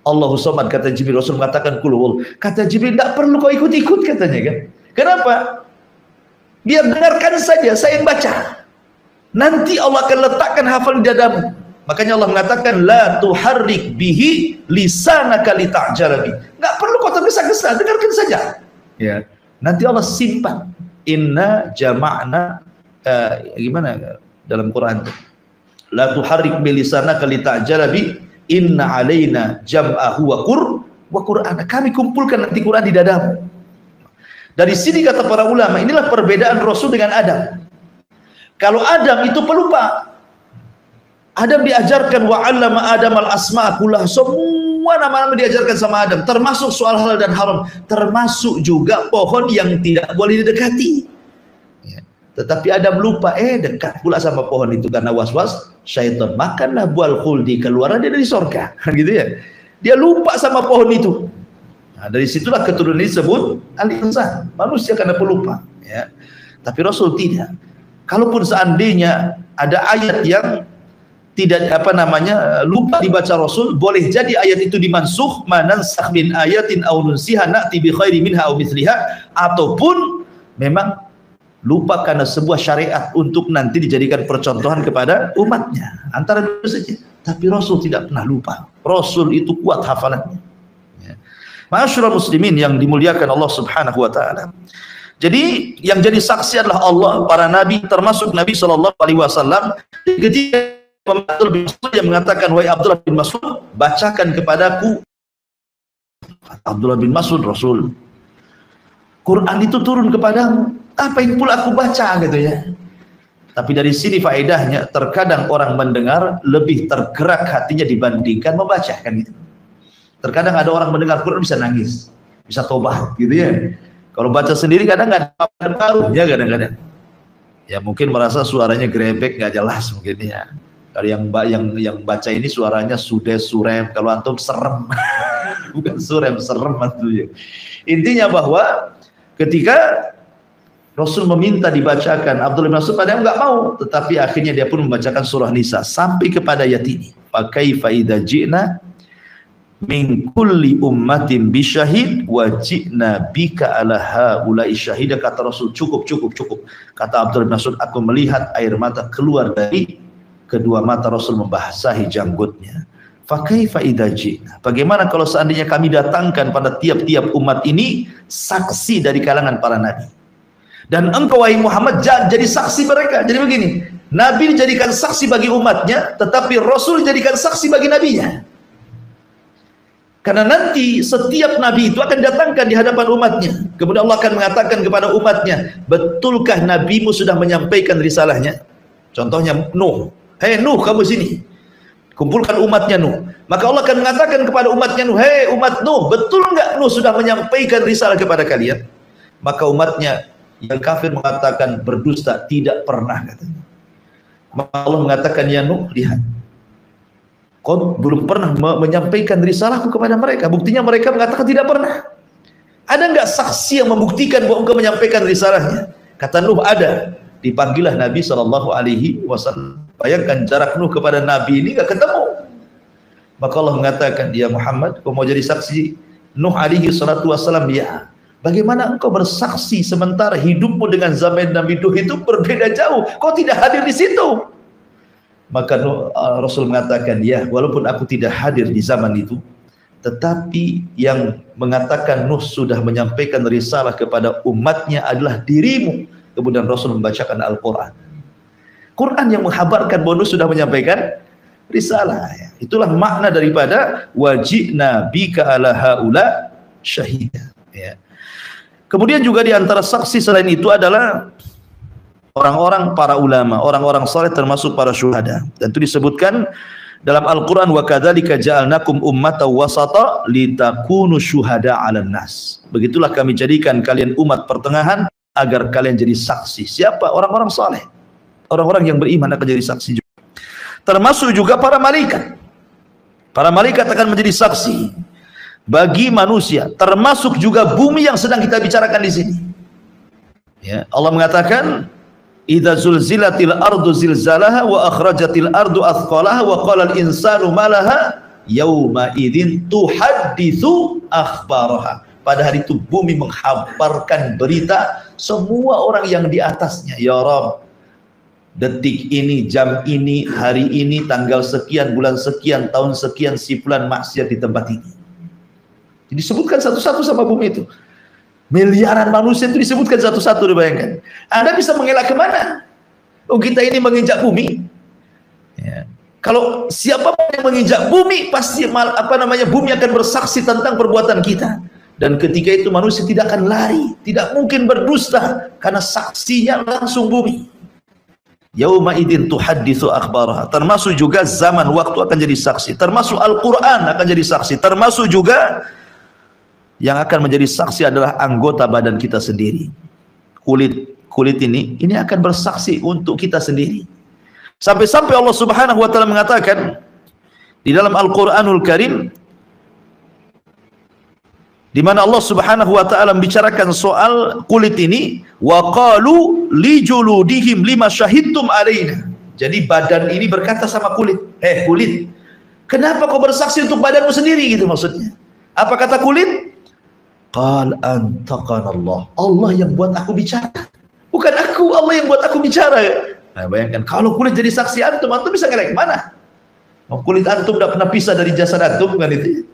Allahu samad, kata Jibril. Rasul mengatakan qul huwallahu. Kata Jibril, tidak perlu kau ikut-ikut katanya kan. Kenapa? Biar dengarkan saja, saya yang baca. Nanti Allah akan letakkan hafal di dadamu. Makanya Allah mengatakan la tuharrik bihi lisanaka lita'jala bi. Enggak perlu kau tergesa-gesa, dengarkan saja. Ya. Nanti Allah simpan. Inna jama'na gimana dalam Quran? La tuharrik bi lisanaka lita'jala bi. Inna alaina jam'ahu wa Qur'ana. Kami kumpulkan nanti Quran di dadamu. Dari sini kata para ulama, inilah perbedaan Rasul dengan Adam. Kalau Adam itu pelupa. Adam diajarkan wa 'allama Adam al-asma' kullah, semua nama-nama diajarkan sama Adam, termasuk soal halal dan haram, termasuk juga pohon yang tidak boleh didekati. Ya. Tetapi Adam lupa, dekat pula sama pohon itu karena was-was syaitan. Makanlah buah khuldi, keluar dia dari surga, gitu ya. Dia lupa sama pohon itu. Nah, dari situlah keturunan disebut al-insan, manusia karena pelupa. Ya. Tapi Rasul tidak. Kalaupun seandainya ada ayat yang tidak lupa dibaca Rasul, boleh jadi ayat itu dimansukh, manansakh min ayatin aw nunsiha na'ti bi khairi minha aw mithliha, ataupun memang lupa karena sebuah syariat untuk nanti dijadikan percontohan kepada umatnya. Antara itu saja. Tapi Rasul tidak pernah lupa. Rasul itu kuat hafalannya. Ya. Ma'asyiral muslimin yang dimuliakan Allah Subhanahu wa taala. Jadi yang jadi saksi adalah Allah, para nabi, termasuk Nabi SAW. Ketika Abdullah bin Mas'ud yang mengatakan, wahai Abdullah bin Mas'ud, bacakan kepadaku. Abdullah bin Mas'ud, Rasul, Quran itu turun kepadamu, apa yang pula aku baca gitu ya. Tapi dari sini faedahnya, terkadang orang mendengar lebih tergerak hatinya dibandingkan membaca kan gitu. Terkadang ada orang mendengar Quran bisa nangis, bisa tobat gitu ya. Kalau baca sendiri kadang nggak ada apa baru ya, kadang-kadang ya mungkin merasa suaranya grebek nggak jelas mungkin ya. Kalau yang baca ini suaranya sudah surem, kalau antum serem. Bukan surem, serem antum. Intinya bahwa ketika Rasul meminta dibacakan, Abdullah bin Mas'ud padahal nggak mau, tetapi akhirnya dia pun membacakan surah Nisa sampai kepada ayat ini. Fa kaifa idza ji'na min kulli ummatin bisyahid wa ji'na bika ala haula'i syahida. Kata Rasul, cukup. Kata Abdullah bin Mas'ud, aku melihat air mata keluar dari kedua mata Rasul membasahi janggutnya. Fa kaifa idza ji'na, bagaimana kalau seandainya kami datangkan pada tiap-tiap umat ini saksi dari kalangan para nabi, dan engkau wahai Muhammad jadi saksi mereka. Jadi begini, nabi dijadikan saksi bagi umatnya, tetapi Rasul dijadikan saksi bagi nabinya. Karena nanti setiap nabi itu akan datangkan di hadapan umatnya, kemudian Allah akan mengatakan kepada umatnya, betulkah nabimu sudah menyampaikan risalahnya? Contohnya Nuh, hei Nuh, kamu sini, kumpulkan umatnya Nuh. Maka Allah akan mengatakan kepada umatnya Nuh, hei umat Nuh, betul enggak Nuh sudah menyampaikan risalah kepada kalian? Maka umatnya yang kafir mengatakan berdusta, tidak pernah katanya. Maka Allah mengatakan, ya Nuh, lihat, kau belum pernah menyampaikan risalahku kepada mereka. Buktinya mereka mengatakan tidak pernah. Ada enggak saksi yang membuktikan bahwa engkau menyampaikan risalahnya? Kata Nuh, ada. Dipanggillah Nabi SAW. Bayangkan jarak Nuh kepada Nabi ini enggak ketemu. Maka Allah mengatakan, ya Muhammad, kau mau jadi saksi Nuh SAW? Ya. Bagaimana engkau bersaksi sementara hidupmu dengan zaman Nabi Nuh itu berbeda jauh? Kau tidak hadir di situ. Maka Rasul mengatakan, ya walaupun aku tidak hadir di zaman itu, tetapi yang mengatakan Nuh sudah menyampaikan risalah kepada umatnya adalah dirimu. kemudian Rasul membacakan Al-Quran. Quran yang menghabarkan bahwa sudah menyampaikan risalah. Itulah makna daripada wajibna bika ala haula syahida. Ya. Kemudian juga di antara saksi selain itu adalah orang-orang para ulama, orang-orang saleh termasuk para syuhada. Dan itu disebutkan dalam Al-Quran, wa kadzalika ja'alnakum ummatan wasata litakunu syuhada 'alan nas. Begitulah kami jadikan kalian umat pertengahan agar kalian jadi saksi. Siapa? Orang-orang saleh. Orang-orang yang beriman akan jadi saksi juga. Termasuk juga para malaikat. Para malaikat akan menjadi saksi bagi manusia, termasuk juga bumi yang sedang kita bicarakan di sini. Ya, Allah mengatakan idza zulzilatil ardu zilzalaha wa akhrajatil ardu athqalaha wa qala al insanu ma laha yauma idzin tuhadditsu akhbaraha. Pada hari itu bumi menghabarkan berita semua orang yang di atasnya. Ya Rabb, detik ini, jam ini, hari ini, tanggal sekian, bulan sekian, tahun sekian, si fulan maksiat di tempat ini. Disebutkan satu-satu sama bumi itu. Miliaran manusia itu disebutkan satu-satu, dibayangkan. Anda bisa mengelak kemana? Oh, kita ini menginjak bumi. Ya. Kalau siapa yang menginjak bumi, pasti bumi akan bersaksi tentang perbuatan kita. Dan ketika itu manusia tidak akan lari, tidak mungkin berdusta, karena saksinya langsung bumi. Yauma idzin tuhadditsu akhbaraha. Termasuk juga zaman waktu akan jadi saksi. Termasuk Al-Quran akan jadi saksi. Termasuk juga yang akan menjadi saksi adalah anggota badan kita sendiri. Kulit ini akan bersaksi untuk kita sendiri. Sampai-sampai Allah Subhanahu wa taala mengatakan di dalam Al-Qur'anul Karim, di mana Allah Subhanahu wa taala membicarakan soal kulit ini, wa qalu li juludihim lima syahidtum alaina. Jadi badan ini berkata sama kulit, kulit, kenapa kau bersaksi untuk badanmu sendiri, gitu maksudnya. Apa kata kulit? Qal antaqana Allah. Allah yang buat aku bicara. Bukan aku, Allah yang buat aku bicara. Nah, bayangkan kalau kulit jadi saksi antum bisa ngelak kemana? Kulit antum tidak pernah pisah dari jasad antum, kan itu.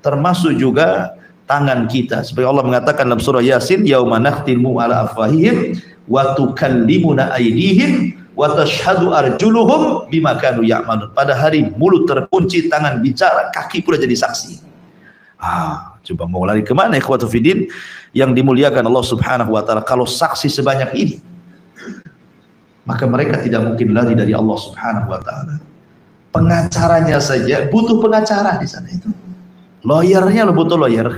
Termasuk juga tangan kita. Seperti Allah mengatakan dalam surah Yasin, yauma nakhtimu ala afwahihim wa tukallimuna aydihim wa tashhadu arjuluhum bima kanu ya'malun. Pada hari mulut terkunci, tangan bicara, kaki pula jadi saksi. Coba mau lari kemana ikhwatu fiddin yang dimuliakan Allah Subhanahu wa taala? Kalau saksi sebanyak ini, maka mereka tidak mungkin lari dari Allah Subhanahu wa taala. Pengacaranya saja butuh pengacara di sana itu. Lawyernya lo butuh lawyer.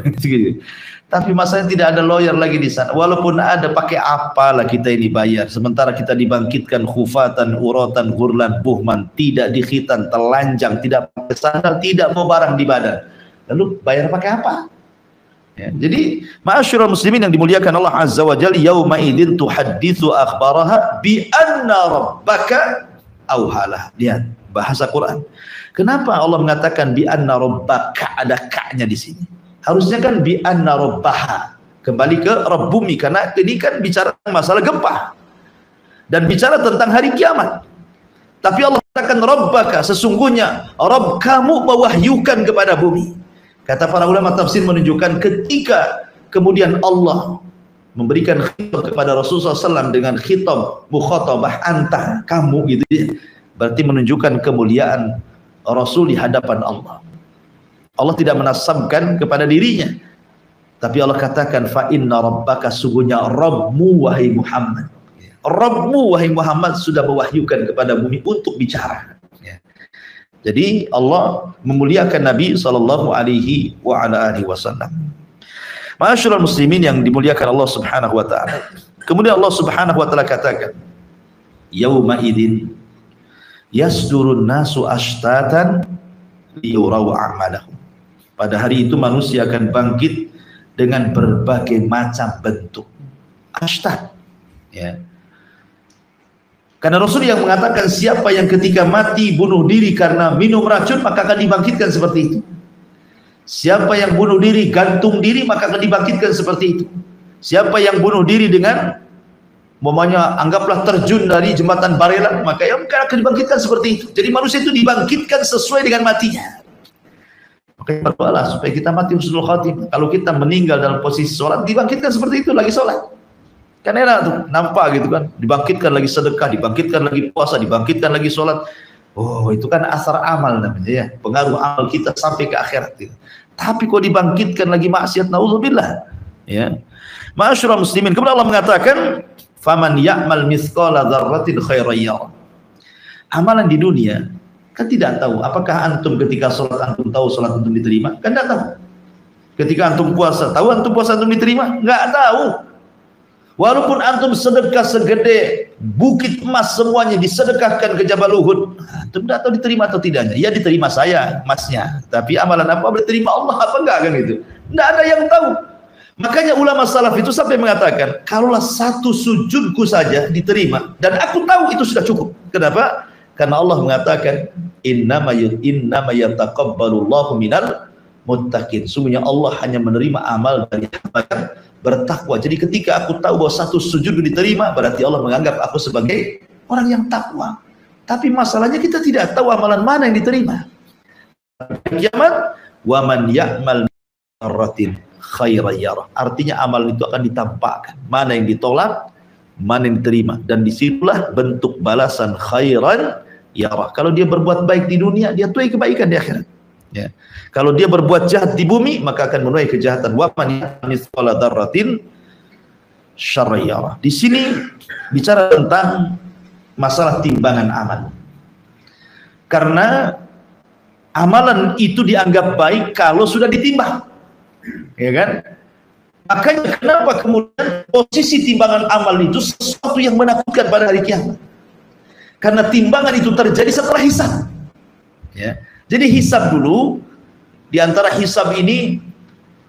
Tapi masalahnya tidak ada lawyer lagi di sana. Walaupun ada, pakai apalah kita ini bayar. Sementara kita dibangkitkan khufatan, uratan, ghurlan, buhman, tidak dikhitan, telanjang, tidak pakai sandal, tidak mau barang di badan. Lalu bayar pakai apa? Ya, jadi ma'asyiral muslimin yang dimuliakan Allah Azza wa Jalla, yauma idzin tuhadditsu akhbaraha bi anna rabbaka auhalah. Lihat bahasa Quran. Kenapa Allah mengatakan bi anna rabbaka, ada ka-nya di sini? Harusnya kan bi anna rabbaha, kembali ke Rabb bumi, karena ini kan bicara masalah gempa dan bicara tentang hari kiamat. Tapi Allah katakan rabbaka, sesungguhnya Rabb kamu mewahyukan kepada bumi. Kata para ulama tafsir menunjukkan ketika kemudian Allah memberikan khitab kepada Rasulullah SAW dengan khitab mukhatabah anta, kamu, gitu ya. Berarti menunjukkan kemuliaan Rasul di hadapan Allah. Allah tidak menasabkan kepada dirinya, tapi Allah katakan fa inna rabbaka, sungguhnya Rabbmu wahai Muhammad. Rabbmu wahai Muhammad sudah mewahyukan kepada bumi untuk bicara. Jadi Allah memuliakan Nabi sallallahu alaihi wa ala alihi wasallam. Ma'asyiral muslimin yang dimuliakan Allah Subhanahu wa taala. Kemudian Allah Subhanahu wa taala katakan, yauma idzin yasdurun nasu ashtatan liyuraw a'malahum. Pada hari itu manusia akan bangkit dengan berbagai macam bentuk. Ashtat, ya. Karena Rasul yang mengatakan siapa yang ketika mati bunuh diri karena minum racun, maka akan dibangkitkan seperti itu. Siapa yang bunuh diri gantung diri, maka akan dibangkitkan seperti itu. Siapa yang bunuh diri dengan anggaplah terjun dari jembatan barelang, maka akan dibangkitkan seperti itu. Jadi manusia itu dibangkitkan sesuai dengan matinya. Maka berdoalah supaya kita mati husnul khatimah. Kalau kita meninggal dalam posisi sholat, dibangkitkan seperti itu, lagi sholat. Kan enak tuh, nampak gitu kan, dibangkitkan lagi sedekah, dibangkitkan lagi puasa, dibangkitkan lagi sholat. Oh, itu kan asar amal namanya ya, pengaruh amal kita sampai ke akhirat gitu. Tapi kok dibangkitkan lagi maksiat, naudzubillah ya. Ma'asyiral muslimin, kemudian Allah mengatakan, faman ya'mal mithqala dzarratin khairan yarah. Amalan di dunia kan tidak tahu, apakah antum ketika sholat antum tahu sholat antum diterima? Kan tidak tahu. Ketika antum puasa, tahu antum puasa antum diterima? Enggak tahu. Walaupun antum sedekah segede bukit emas semuanya disedekahkan ke Jabal Uhud, antum tidak tahu diterima atau tidaknya. Ya diterima saya emasnya, tapi amalan apa diterima Allah apa enggak kan itu? Tidak ada yang tahu. Makanya ulama salaf itu sampai mengatakan, kalaulah satu sujudku saja diterima dan aku tahu itu sudah cukup. Kenapa? Karena Allah mengatakan, innama yataqabbalullahu minal muttaqin. Sungguhnya Allah hanya menerima amal dari hamba yang bertakwa. Jadi ketika aku tahu bahwa satu sujud diterima, berarti Allah menganggap aku sebagai orang yang takwa. Tapi masalahnya kita tidak tahu amalan mana yang diterima. Kiamat, wa man ya'mal dzarratin khairan yarah. Artinya amal itu akan ditampakkan. Mana yang ditolak, mana yang diterima. Dan disitulah bentuk balasan khairan yarah. Kalau dia berbuat baik di dunia, dia tuai kebaikan di akhirat. Ya. Kalau dia berbuat jahat di bumi, maka akan menuai kejahatan. Wa man mithqala dzarratin syarran yarah. Di sini bicara tentang masalah timbangan amal. Karena amalan itu dianggap baik kalau sudah ditimbang. Ya kan? Makanya kenapa kemudian posisi timbangan amal itu sesuatu yang menakutkan pada hari kiamat? Karena timbangan itu terjadi setelah hisab. Ya. Jadi hisab dulu, di antara hisab ini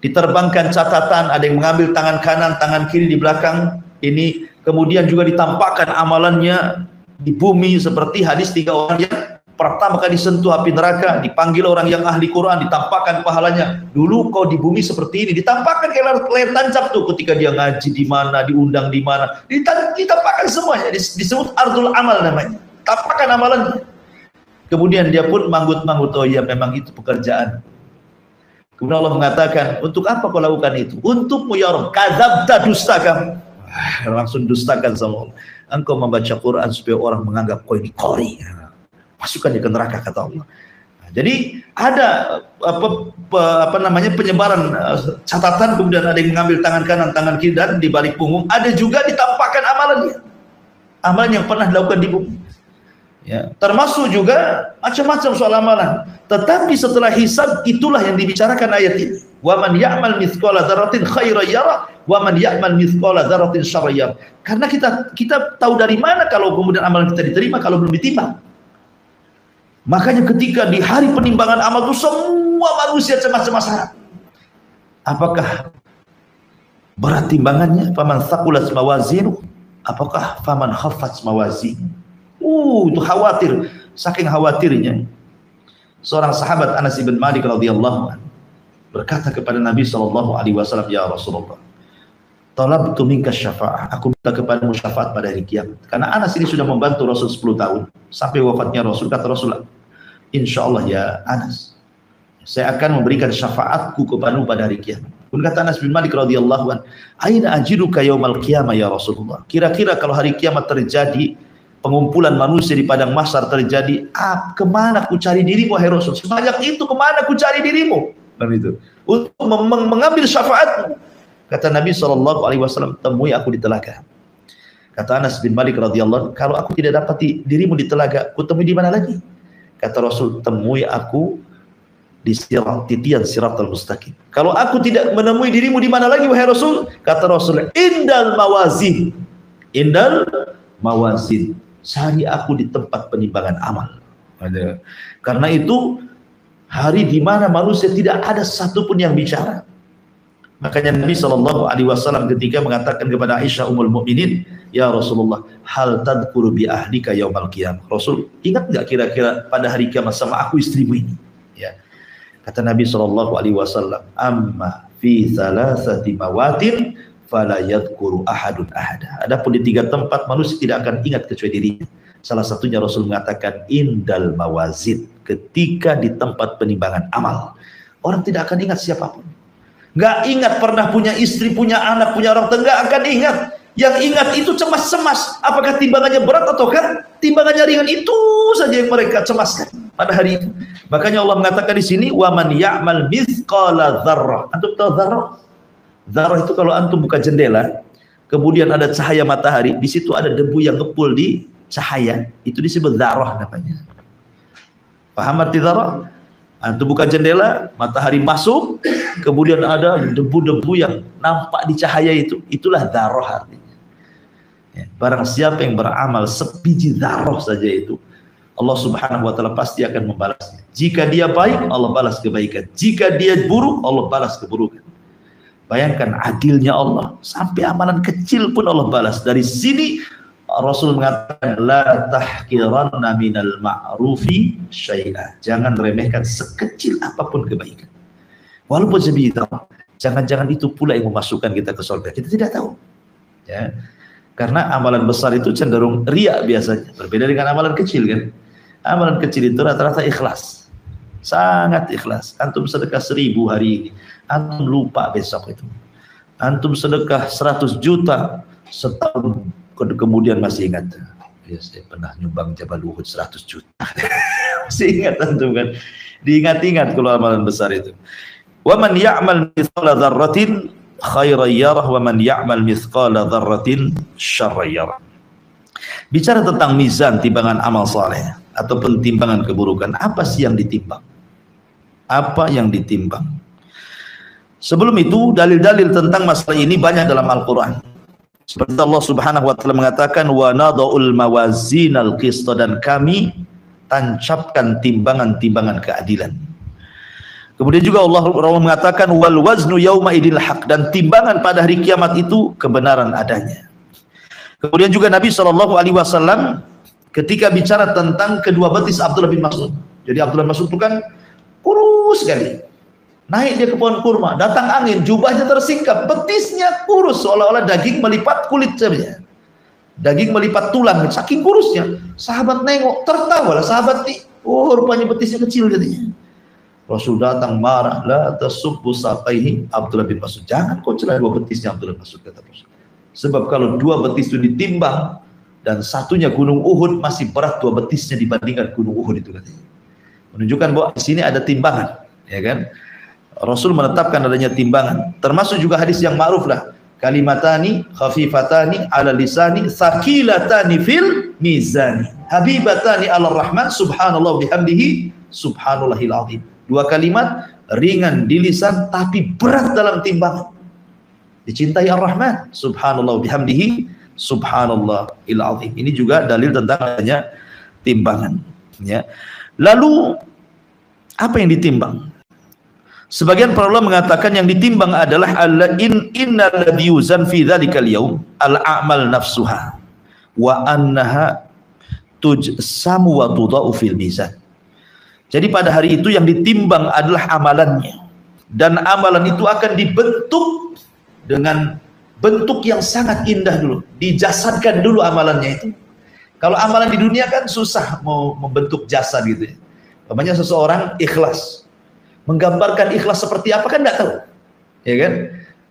diterbangkan catatan, ada yang mengambil tangan kanan, tangan kiri di belakang ini, kemudian juga ditampakkan amalannya di bumi seperti hadis 3 orang yang pertama kali disentuh api neraka, dipanggil orang yang ahli Quran, ditampakkan pahalanya. Dulu kau di bumi seperti ini, ditampakkan kayak layar tancap tuh ketika dia ngaji di mana, diundang di mana, ditampakkan semuanya, disebut ardul amal namanya, tampakkan amalannya. Kemudian dia pun manggut-manggut, oh ya memang itu pekerjaan. Kemudian Allah mengatakan, untuk apa kau lakukan itu? Untukmu ya Rabb, kadzabta, dusta kamu. Langsung dustakan sama Allah. Engkau membaca Quran supaya orang menganggap kau ini qori. Masukkan dia ke neraka, kata Allah. Jadi ada penyebaran catatan, kemudian ada yang mengambil tangan kanan, tangan kiri, dan di balik punggung ada juga ditampakkan amalannya. Amalan yang pernah dilakukan di bumi. Ya, termasuk juga macam-macam soal amalan. Tetapi setelah hisab, itulah yang dibicarakan ayat ini. Wa man ya'mal mithqala dzarratin khairan yarah wa man ya'mal mithqala dzarratin syarran yarah. Karena kita tahu dari mana kalau kemudian amalan kita diterima kalau belum ditimbang. Makanya ketika di hari penimbangan amal itu semua manusia cemas-cemas harap. Apakah berat timbangannya? Faman thaqulat mawazinu, apakah faman khaffat mawazinu? Itu khawatir, saking khawatirnya. Seorang sahabat Anas bin Malik radhiyallahu anhu berkata kepada Nabi SAW, ya Rasulullah, talabtu minka syafa'ah, aku minta kepadamu syafaat pada hari kiamat. Karena Anas ini sudah membantu Rasul 10 tahun sampai wafatnya Rasul. Kata Rasul, insyaallah ya Anas, saya akan memberikan syafaatku kepadamu pada hari kiamat. Pun kata Anas bin Malik radhiyallahu anhu, aina ajiduka yaumal qiyamah ya Rasulullah. Kira-kira kalau hari kiamat terjadi, pengumpulan manusia di padang mahsyar terjadi, kemana aku cari dirimu wahai Rasul? Sebanyak itu kemana aku cari dirimu? Dan itu untuk mengambil syafaatmu. Kata Nabi SAW, temui aku di telaga. Kata Anas bin Malik radhiyallahu anhu, kalau aku tidak dapat dirimu di telaga, aku temui di mana lagi? Kata Rasul, temui aku di titian siratal mustaqim. Kalau aku tidak menemui dirimu di mana lagi wahai Rasul? Kata Rasul, indal mawazin. Indal mawazin. Cari aku di tempat penimbangan amal. Karena itu hari di mana manusia tidak ada satupun yang bicara. Makanya Nabi SAW ketika mengatakan kepada Aisyah Ummul Mukminin, ya Rasulullah, hal tadhkuru bi ahlika yaumal qiyamah. Rasul, ingat enggak kira-kira pada hari kiamat sama aku istrimu ini? Ya. Kata Nabi SAW, amma fi thalathati mawatin fala yadhkuru ahadun ahada. Adapun di 3 tempat manusia tidak akan ingat kecuali dirinya. Salah satunya Rasul mengatakan indal mawazin, ketika di tempat penimbangan amal. Orang tidak akan ingat siapapun. Nggak ingat pernah punya istri, punya anak, punya orang tua, nggak akan ingat. Yang ingat itu cemas-cemas, apakah timbangannya berat ataukah timbangannya ringan, itu saja yang mereka cemaskan pada hari itu. Makanya Allah mengatakan di sini, wa man ya'mal mithqala dzarrah. Antum tahu dzarrah? Dzarrah itu kalau antum buka jendela, kemudian ada cahaya matahari, di situ ada debu yang ngepul di cahaya, itu disebut dzarrah namanya. Paham arti dzarrah? Antum buka jendela, matahari masuk, kemudian ada debu-debu yang nampak di cahaya itu, itulah dzarrah artinya. Ya, barang siapa yang beramal sebiji dzarrah saja itu, Allah Subhanahu wa taala pasti akan membalasnya. Jika dia baik, Allah balas kebaikan. Jika dia buruk, Allah balas keburukan. Bayangkan adilnya Allah, sampai amalan kecil pun Allah balas. Dari sini Rasul mengatakan, la tahqiranna minal ma'rufi syai'a. Jangan remehkan sekecil apapun kebaikan, walaupun sebiji dzarrah. Jangan-jangan itu pula yang memasukkan kita ke surga, kita tidak tahu. Ya. Karena amalan besar itu cenderung riya biasanya, berbeda dengan amalan kecil kan. Amalan kecil itu rata-rata ikhlas, sangat ikhlas. Antum sedekah 1000 hari ini, antum lupa besok itu. Antum sedekah 100 juta setahun kemudian masih ingat, ya saya pernah nyumbang Jabal Uhud 100 juta. Masih ingat antum kan, diingat-ingat kalau amalan besar itu. Wa man ya'mal mithqala dzarratin khairan yarah wa man ya'mal mithqala dzarratin syarran yarah. Bicara tentang mizan, timbangan amal saleh ataupun timbangan keburukan, apa sih yang ditimbang? Apa yang ditimbang? Sebelum itu, dalil-dalil tentang masalah ini banyak dalam Al-Qur'an. Seperti Allah Subhanahu wa taala mengatakan, wa nada'ul mawazinal qist, dan kami tancapkan timbangan-timbangan keadilan. Kemudian juga Allah mengatakan, wal waznu yauma idil haq, dan timbangan pada hari kiamat itu kebenaran adanya. Kemudian juga Nabi SAW ketika bicara tentang kedua betis Abdullah bin Mas'ud. Jadi Abdullah bin Mas'ud itu kan kurus sekali. Naik dia ke pohon kurma, datang angin, jubahnya tersingkap, betisnya kurus, seolah-olah daging melipat kulit saja. Daging melipat tulang, saking kurusnya. Sahabat nengok, tertawa lah sahabat nih. Oh, rupanya betisnya kecil katanya. Rasul datang marah, la tasubbu saqaihi Abdullah bin Mas'ud. Jangan kau celah dua betisnya Abdullah bin Mas'ud, kata Rasul. Sebab kalau dua betis itu ditimbang dan satunya gunung Uhud, masih berat dua betisnya dibandingkan gunung Uhud itu katanya. Menunjukkan bahwa di sini ada timbangan, ya kan? Rasul menetapkan adanya timbangan. Termasuk juga hadis yang ma'ruf lah, kalimatani khafifatani ala lisani thaqilatani fil mizani habibatani ala rahman subhanallah bihamdihi subhanallahil azim. Dua kalimat ringan di lisan tapi berat dalam timbangan, dicintai ar-Rahman subhanallah bihamdihi subhanallahil azim. Ini juga dalil tentang adanya timbangan, ya. Lalu apa yang ditimbang? Sebagian para ulama mengatakan yang ditimbang adalah innal ladzi yuzan fi dzalikal yaum al-a'mal nafsuha wa annaha tujsamu wa tudau fil mizan. Jadi pada hari itu yang ditimbang adalah amalannya, dan amalan itu akan dibentuk dengan bentuk yang sangat indah dulu, dijasadkan dulu amalannya itu. Kalau amalan di dunia kan susah mau membentuk jasad gitu ya. Namanya seseorang ikhlas, menggambarkan ikhlas seperti apa kan nggak tahu, ya kan?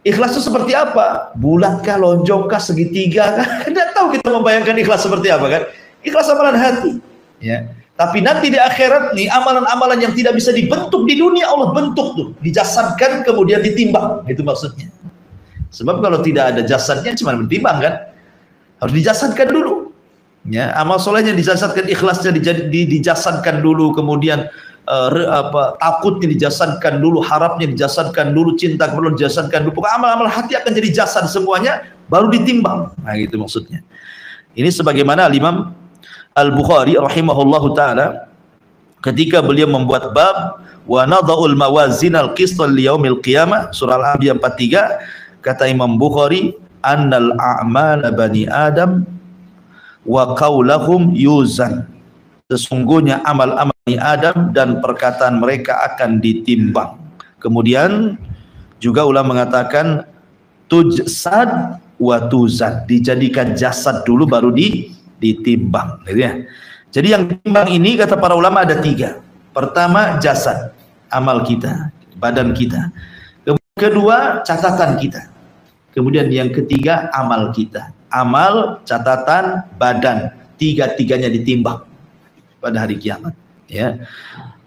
Ikhlas itu seperti apa? Bulatkah, lonjongkah, segitiga kah? Nggak tahu kita membayangkan ikhlas seperti apa kan? Ikhlas amalan hati, ya. Tapi nanti di akhirat nih, amalan-amalan yang tidak bisa dibentuk di dunia Allah bentuk tuh, dijasadkan kemudian ditimbang, itu maksudnya. Sebab kalau tidak ada jasadnya cuma ditimbang kan? Harus dijasadkan dulu. Ya, amal solehnya dijasadkan, ikhlasnya dijasadkan dulu, kemudian takutnya dijasadkan dulu, harapnya dijasadkan dulu, cinta kepada dijasadkan dulu. Pokoknya amal-amal hati akan jadi jasad semuanya, baru ditimbang. Nah, gitu maksudnya. Ini sebagaimana Imam Al-Bukhari rahimahullahu taala ketika beliau membuat bab wa nadha'ul mawazinal qistal liyaumil qiyamah, surah Al-Anbiya 43, kata Imam Bukhari, annal a'mala bani Adam wa qaulahum yuzan. Sesungguhnya amal-amal Bani Adam dan perkataan mereka akan ditimbang. Kemudian juga ulama mengatakan tujsad wa tuzad, dijadikan jasad dulu baru ditimbang, gitu ya. Jadi yang ditimbang ini kata para ulama ada 3. Pertama jasad, amal kita, badan kita. Kedua catatan kita. Kemudian yang ketiga amal kita. Amal, catatan, badan, tiga-tiganya ditimbang pada hari kiamat. Ya.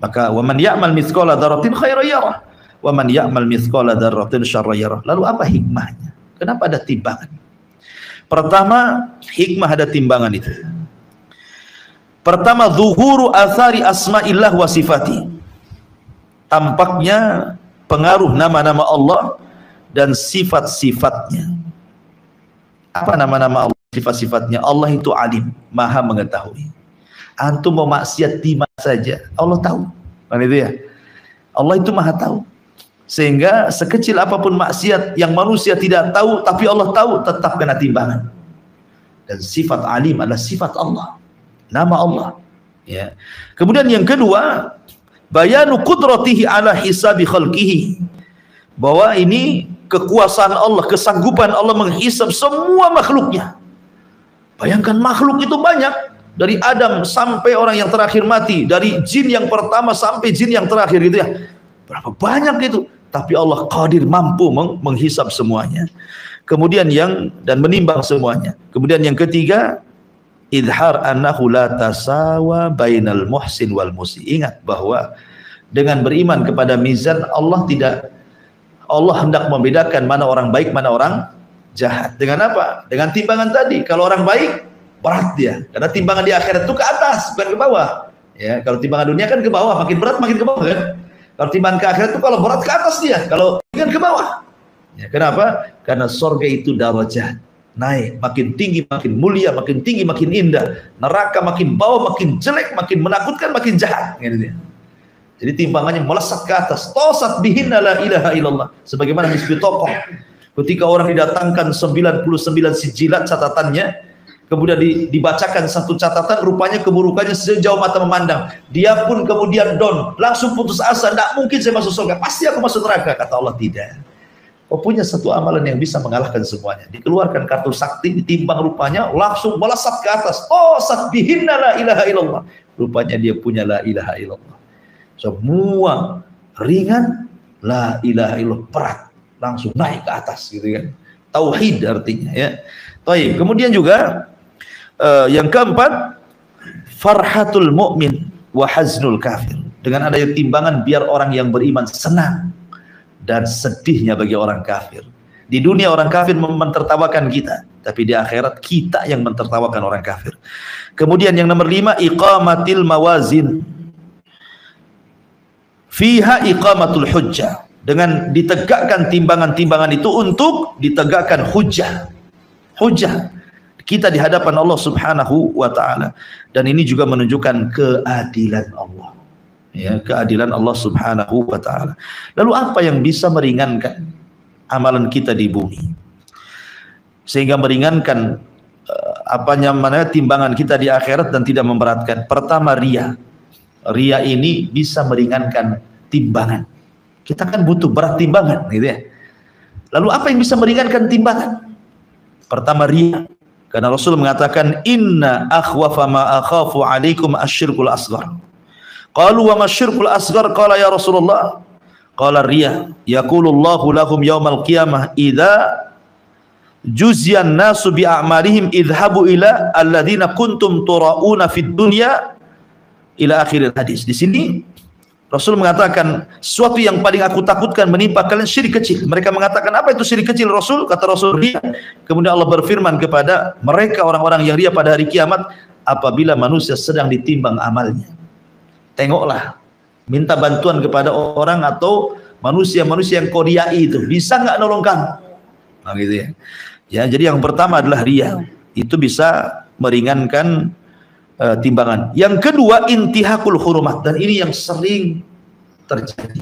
Maka waman ya'mal mithqala dzarratin khairan yarah, waman ya'mal mithqala dzarratin syarran yarah. Lalu apa hikmahnya? Kenapa ada timbangan? Pertama, hikmah ada timbangan itu. Pertama, zuhuru athari asma'illah wa sifati. Tampaknya pengaruh nama-nama Allah dan sifat-sifatnya. Apa nama-nama Allah, sifat-sifatnya? Allah itu alim, maha mengetahui. Antum mau maksiat di mana saja, Allah tahu. Kan itu ya? Allah itu maha tahu. Sehingga sekecil apapun maksiat yang manusia tidak tahu, tapi Allah tahu, tetap kena timbangan. Dan sifat alim adalah sifat Allah, nama Allah. Ya. Kemudian yang kedua, bayanu qudratihi ala hisabi khalqihi. Bahwa ini kekuasaan Allah, kesanggupan Allah menghisab semua makhluknya. Bayangkan makhluk itu banyak, dari Adam sampai orang yang terakhir mati, dari jin yang pertama sampai jin yang terakhir gitu ya. Berapa banyak itu? Tapi Allah qadir, mampu menghisab semuanya. Kemudian dan menimbang semuanya. Kemudian yang ketiga, idhar annahu la tasawa bainal muhsin wal musi. Ingat bahwa dengan beriman kepada mizan Allah hendak membedakan mana orang baik, mana orang jahat. Dengan apa? Dengan timbangan tadi. Kalau orang baik, berat dia. Karena timbangan di akhirat itu ke atas, bukan ke bawah. Ya, kalau timbangan dunia kan ke bawah, makin berat makin ke bawah kan. Kalau timbangan ke akhirat itu kalau berat ke atas dia, kalau ringan ke bawah. Ya, kenapa? Karena surga itu darajat, naik, makin tinggi makin mulia, makin tinggi makin indah. Neraka makin bawah makin jelek, makin menakutkan, makin jahat. Gitu dia. Jadi timbangannya melesat ke atas. Tosat bihinna la ilaha illallah. Sebagaimana Hizbi Tokoh, ketika orang didatangkan 99 sijilat catatannya, kemudian dibacakan satu catatan, rupanya keburukannya sejauh mata memandang. Dia pun kemudian down, langsung putus asa. Tidak mungkin saya masuk surga, pasti aku masuk neraka. Kata Allah, tidak. Kau punya satu amalan yang bisa mengalahkan semuanya. Dikeluarkan kartu sakti, ditimbang rupanya, langsung melesat ke atas. Oh, satbihinna la ilaha illallah. Rupanya dia punya la ilaha illallah. Semua ringan, la ilaha illallah berat, langsung naik ke atas gitu kan. Tauhid artinya ya. Baik, kemudian juga yang keempat, farhatul mu'min wa haznul kafir. Dengan adanya timbangan biar orang yang beriman senang dan sedihnya bagi orang kafir. Di dunia orang kafir mentertawakan kita, tapi di akhirat kita yang mentertawakan orang kafir. Kemudian yang nomor 5, iqamatil mawazin. Fiha iqamatul hujjah. Dengan ditegakkan timbangan-timbangan itu untuk ditegakkan hujjah. Hujjah kita di hadapan Allah Subhanahu wa taala, dan ini juga menunjukkan keadilan Allah. Ya, keadilan Allah Subhanahu wa taala. Lalu apa yang bisa meringankan amalan kita di bumi? Sehingga meringankan timbangan kita di akhirat dan tidak memberatkan. Pertama, riya. Riya ini bisa meringankan timbangan. Kita kan butuh berat timbangan gitu ya. Lalu apa yang bisa meringankan timbangan? Pertama, riya. Karena Rasul mengatakan, inna akhwafa ma akhafu alaikum asyirkul asghar. Qalu wa masyirkul asghar? Qala ya Rasulullah. Qala riya. Yaqulullahu lahum yawmal qiyamah idza juzyan nasu bi a'malihim idhabu ila alladhina kuntum tura'una fid dunya ila akhir hadis. Di sini Rasul mengatakan, sesuatu yang paling aku takutkan menimpa kalian syirik kecil. Mereka mengatakan, apa itu syirik kecil Rasul? Kata Rasul, riya. Kemudian Allah berfirman kepada mereka, orang-orang yang riya pada hari kiamat, apabila manusia sedang ditimbang amalnya, tengoklah, minta bantuan kepada orang atau manusia-manusia yang kau riyai itu, bisa nggak nolong kamu? Nah, gitu ya. Ya, jadi yang pertama adalah riya. Itu bisa meringankan timbangan. Yang kedua, intihakul hurumat, dan ini yang sering terjadi,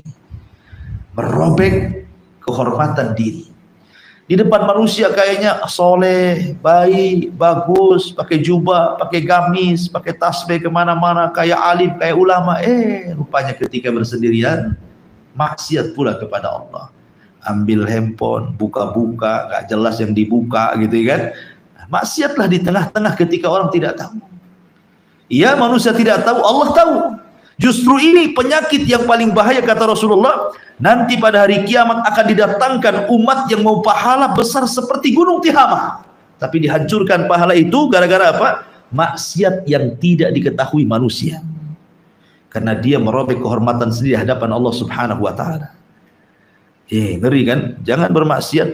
merobek kehormatan diri. Di depan manusia kayaknya soleh, baik, bagus, pakai jubah, pakai gamis, pakai tasbih kemana-mana, kayak alim, kayak ulama. Rupanya ketika bersendirian maksiat pula kepada Allah. Ambil handphone, buka-buka, gak jelas yang dibuka gitu kan. Maksiatlah di tengah-tengah ketika orang tidak tahu. Iya, manusia tidak tahu, Allah tahu. Justru ini penyakit yang paling bahaya kata Rasulullah. Nanti pada hari kiamat akan didatangkan umat yang mau pahala besar seperti gunung Tihamah, tapi dihancurkan pahala itu gara-gara apa? Maksiat yang tidak diketahui manusia, karena dia merobek kehormatan sendiri di hadapan Allah Subhanahu wa taala. Ngeri kan? Jangan bermaksiat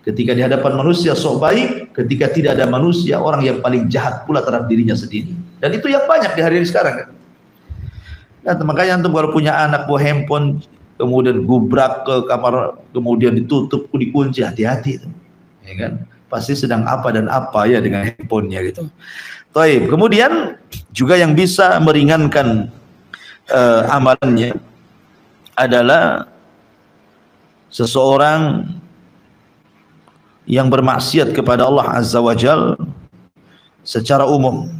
ketika di hadapan manusia sok baik, ketika tidak ada manusia orang yang paling jahat pula terhadap dirinya sendiri. Dan itu yang banyak di hari ini sekarang kan. Nah, makanya antum kalau punya anak bawa handphone kemudian gubrak ke kamar, kemudian ditutup, dikunci, hati-hati itu. Ya kan? Pasti sedang apa dan apa ya dengan handphonenya gitu. Taib. Kemudian juga yang bisa meringankan amalannya adalah seseorang yang bermaksiat kepada Allah Azza wa Jal secara umum.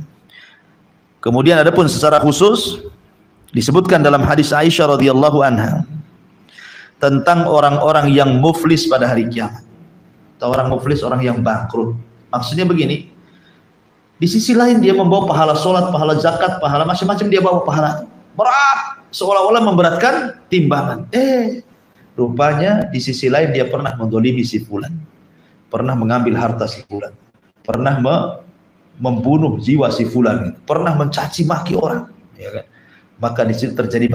Kemudian adapun secara khusus disebutkan dalam hadis Aisyah radhiyallahu anha tentang orang-orang yang muflis pada hari kiamat. Atau orang muflis, orang yang bangkrut. Maksudnya begini, di sisi lain dia membawa pahala sholat, pahala zakat, pahala macam-macam, dia bawa pahala berat, seolah-olah memberatkan timbangan. Rupanya di sisi lain dia pernah mendolimi si fulan, pernah mengambil harta si fulan, pernah membunuh jiwa si fulan, pernah mencaci maki orang, ya kan? Maka di situ terjadi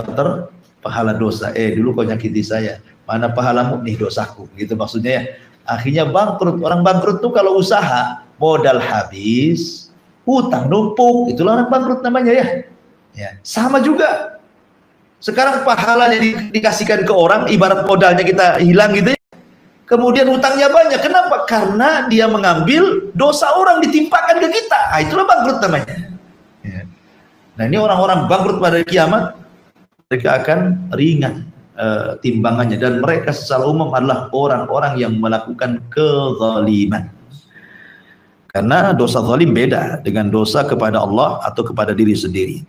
pahala dosa. Dulu kau nyakiti saya, mana pahalamu? Nih dosaku, gitu maksudnya ya. Akhirnya bangkrut. Orang bangkrut tuh kalau usaha modal habis, hutang numpuk, itulah orang bangkrut namanya ya. Sama juga. Sekarang pahalanya dikasihkan ke orang, ibarat modalnya kita hilang gitu ya. Kemudian hutangnya banyak. Kenapa? Karena dia mengambil dosa orang ditimpakan ke kita. Itulah bangkrut namanya. Nah, ini orang-orang bangkrut pada kiamat, mereka akan ringan timbangannya, dan mereka secara umum adalah orang-orang yang melakukan kezaliman. Karena dosa zalim beda dengan dosa kepada Allah atau kepada diri sendiri.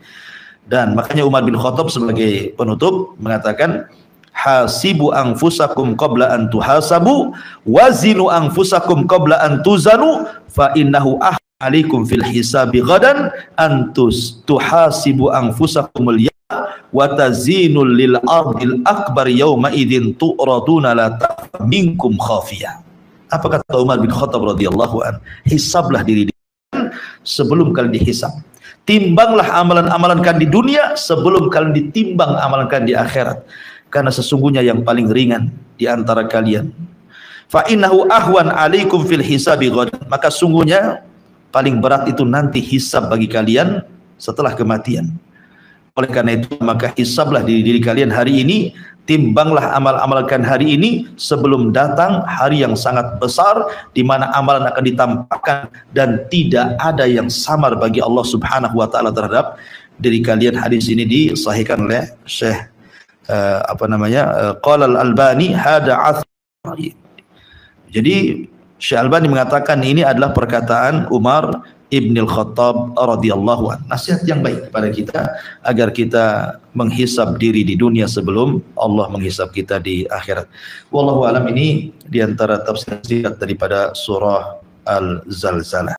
Dan makanya Umar bin Khattab sebagai penutup mengatakan, hasibu anfusakum qabla an tuhasabu, wazinu anfusakum qabla an tuzanu, fa innahu alaikum fil hisabi ghadan antus tuhasibu anfusakumul ya wa tazinul lil ardil akbar yawma idzin tu'raduna la minkum khafiyah. Apa kata Umar bin Khattab radhiyallahu an? Hisablah diri sebelum kalian dihisab. Timbanglah amalan-amalan kalian di dunia sebelum kalian ditimbang amalan kalian di akhirat. Karena sesungguhnya yang paling ringan di antara kalian, fa innahu ahwan alaikum fil hisabi ghadan, maka sungguhnya paling berat itu nanti hisab bagi kalian setelah kematian. Oleh karena itu maka hisablah diri kalian hari ini, timbanglah amal-amal kalian hari ini sebelum datang hari yang sangat besar di mana amalan akan ditampakkan dan tidak ada yang samar bagi Allah Subhanahu wa taala terhadap diri kalian. Hadis ini disahihkan oleh Syekh qala al-Albani hada athar. Jadi Syekh Albani mengatakan ini adalah perkataan Umar Ibnul Khattab radhiyallahu anhu. Nasihat yang baik kepada kita agar kita menghisab diri di dunia sebelum Allah menghisab kita di akhirat. Wallahu alam. Ini diantara tafsir singkat daripada surah Al-Zalzalah.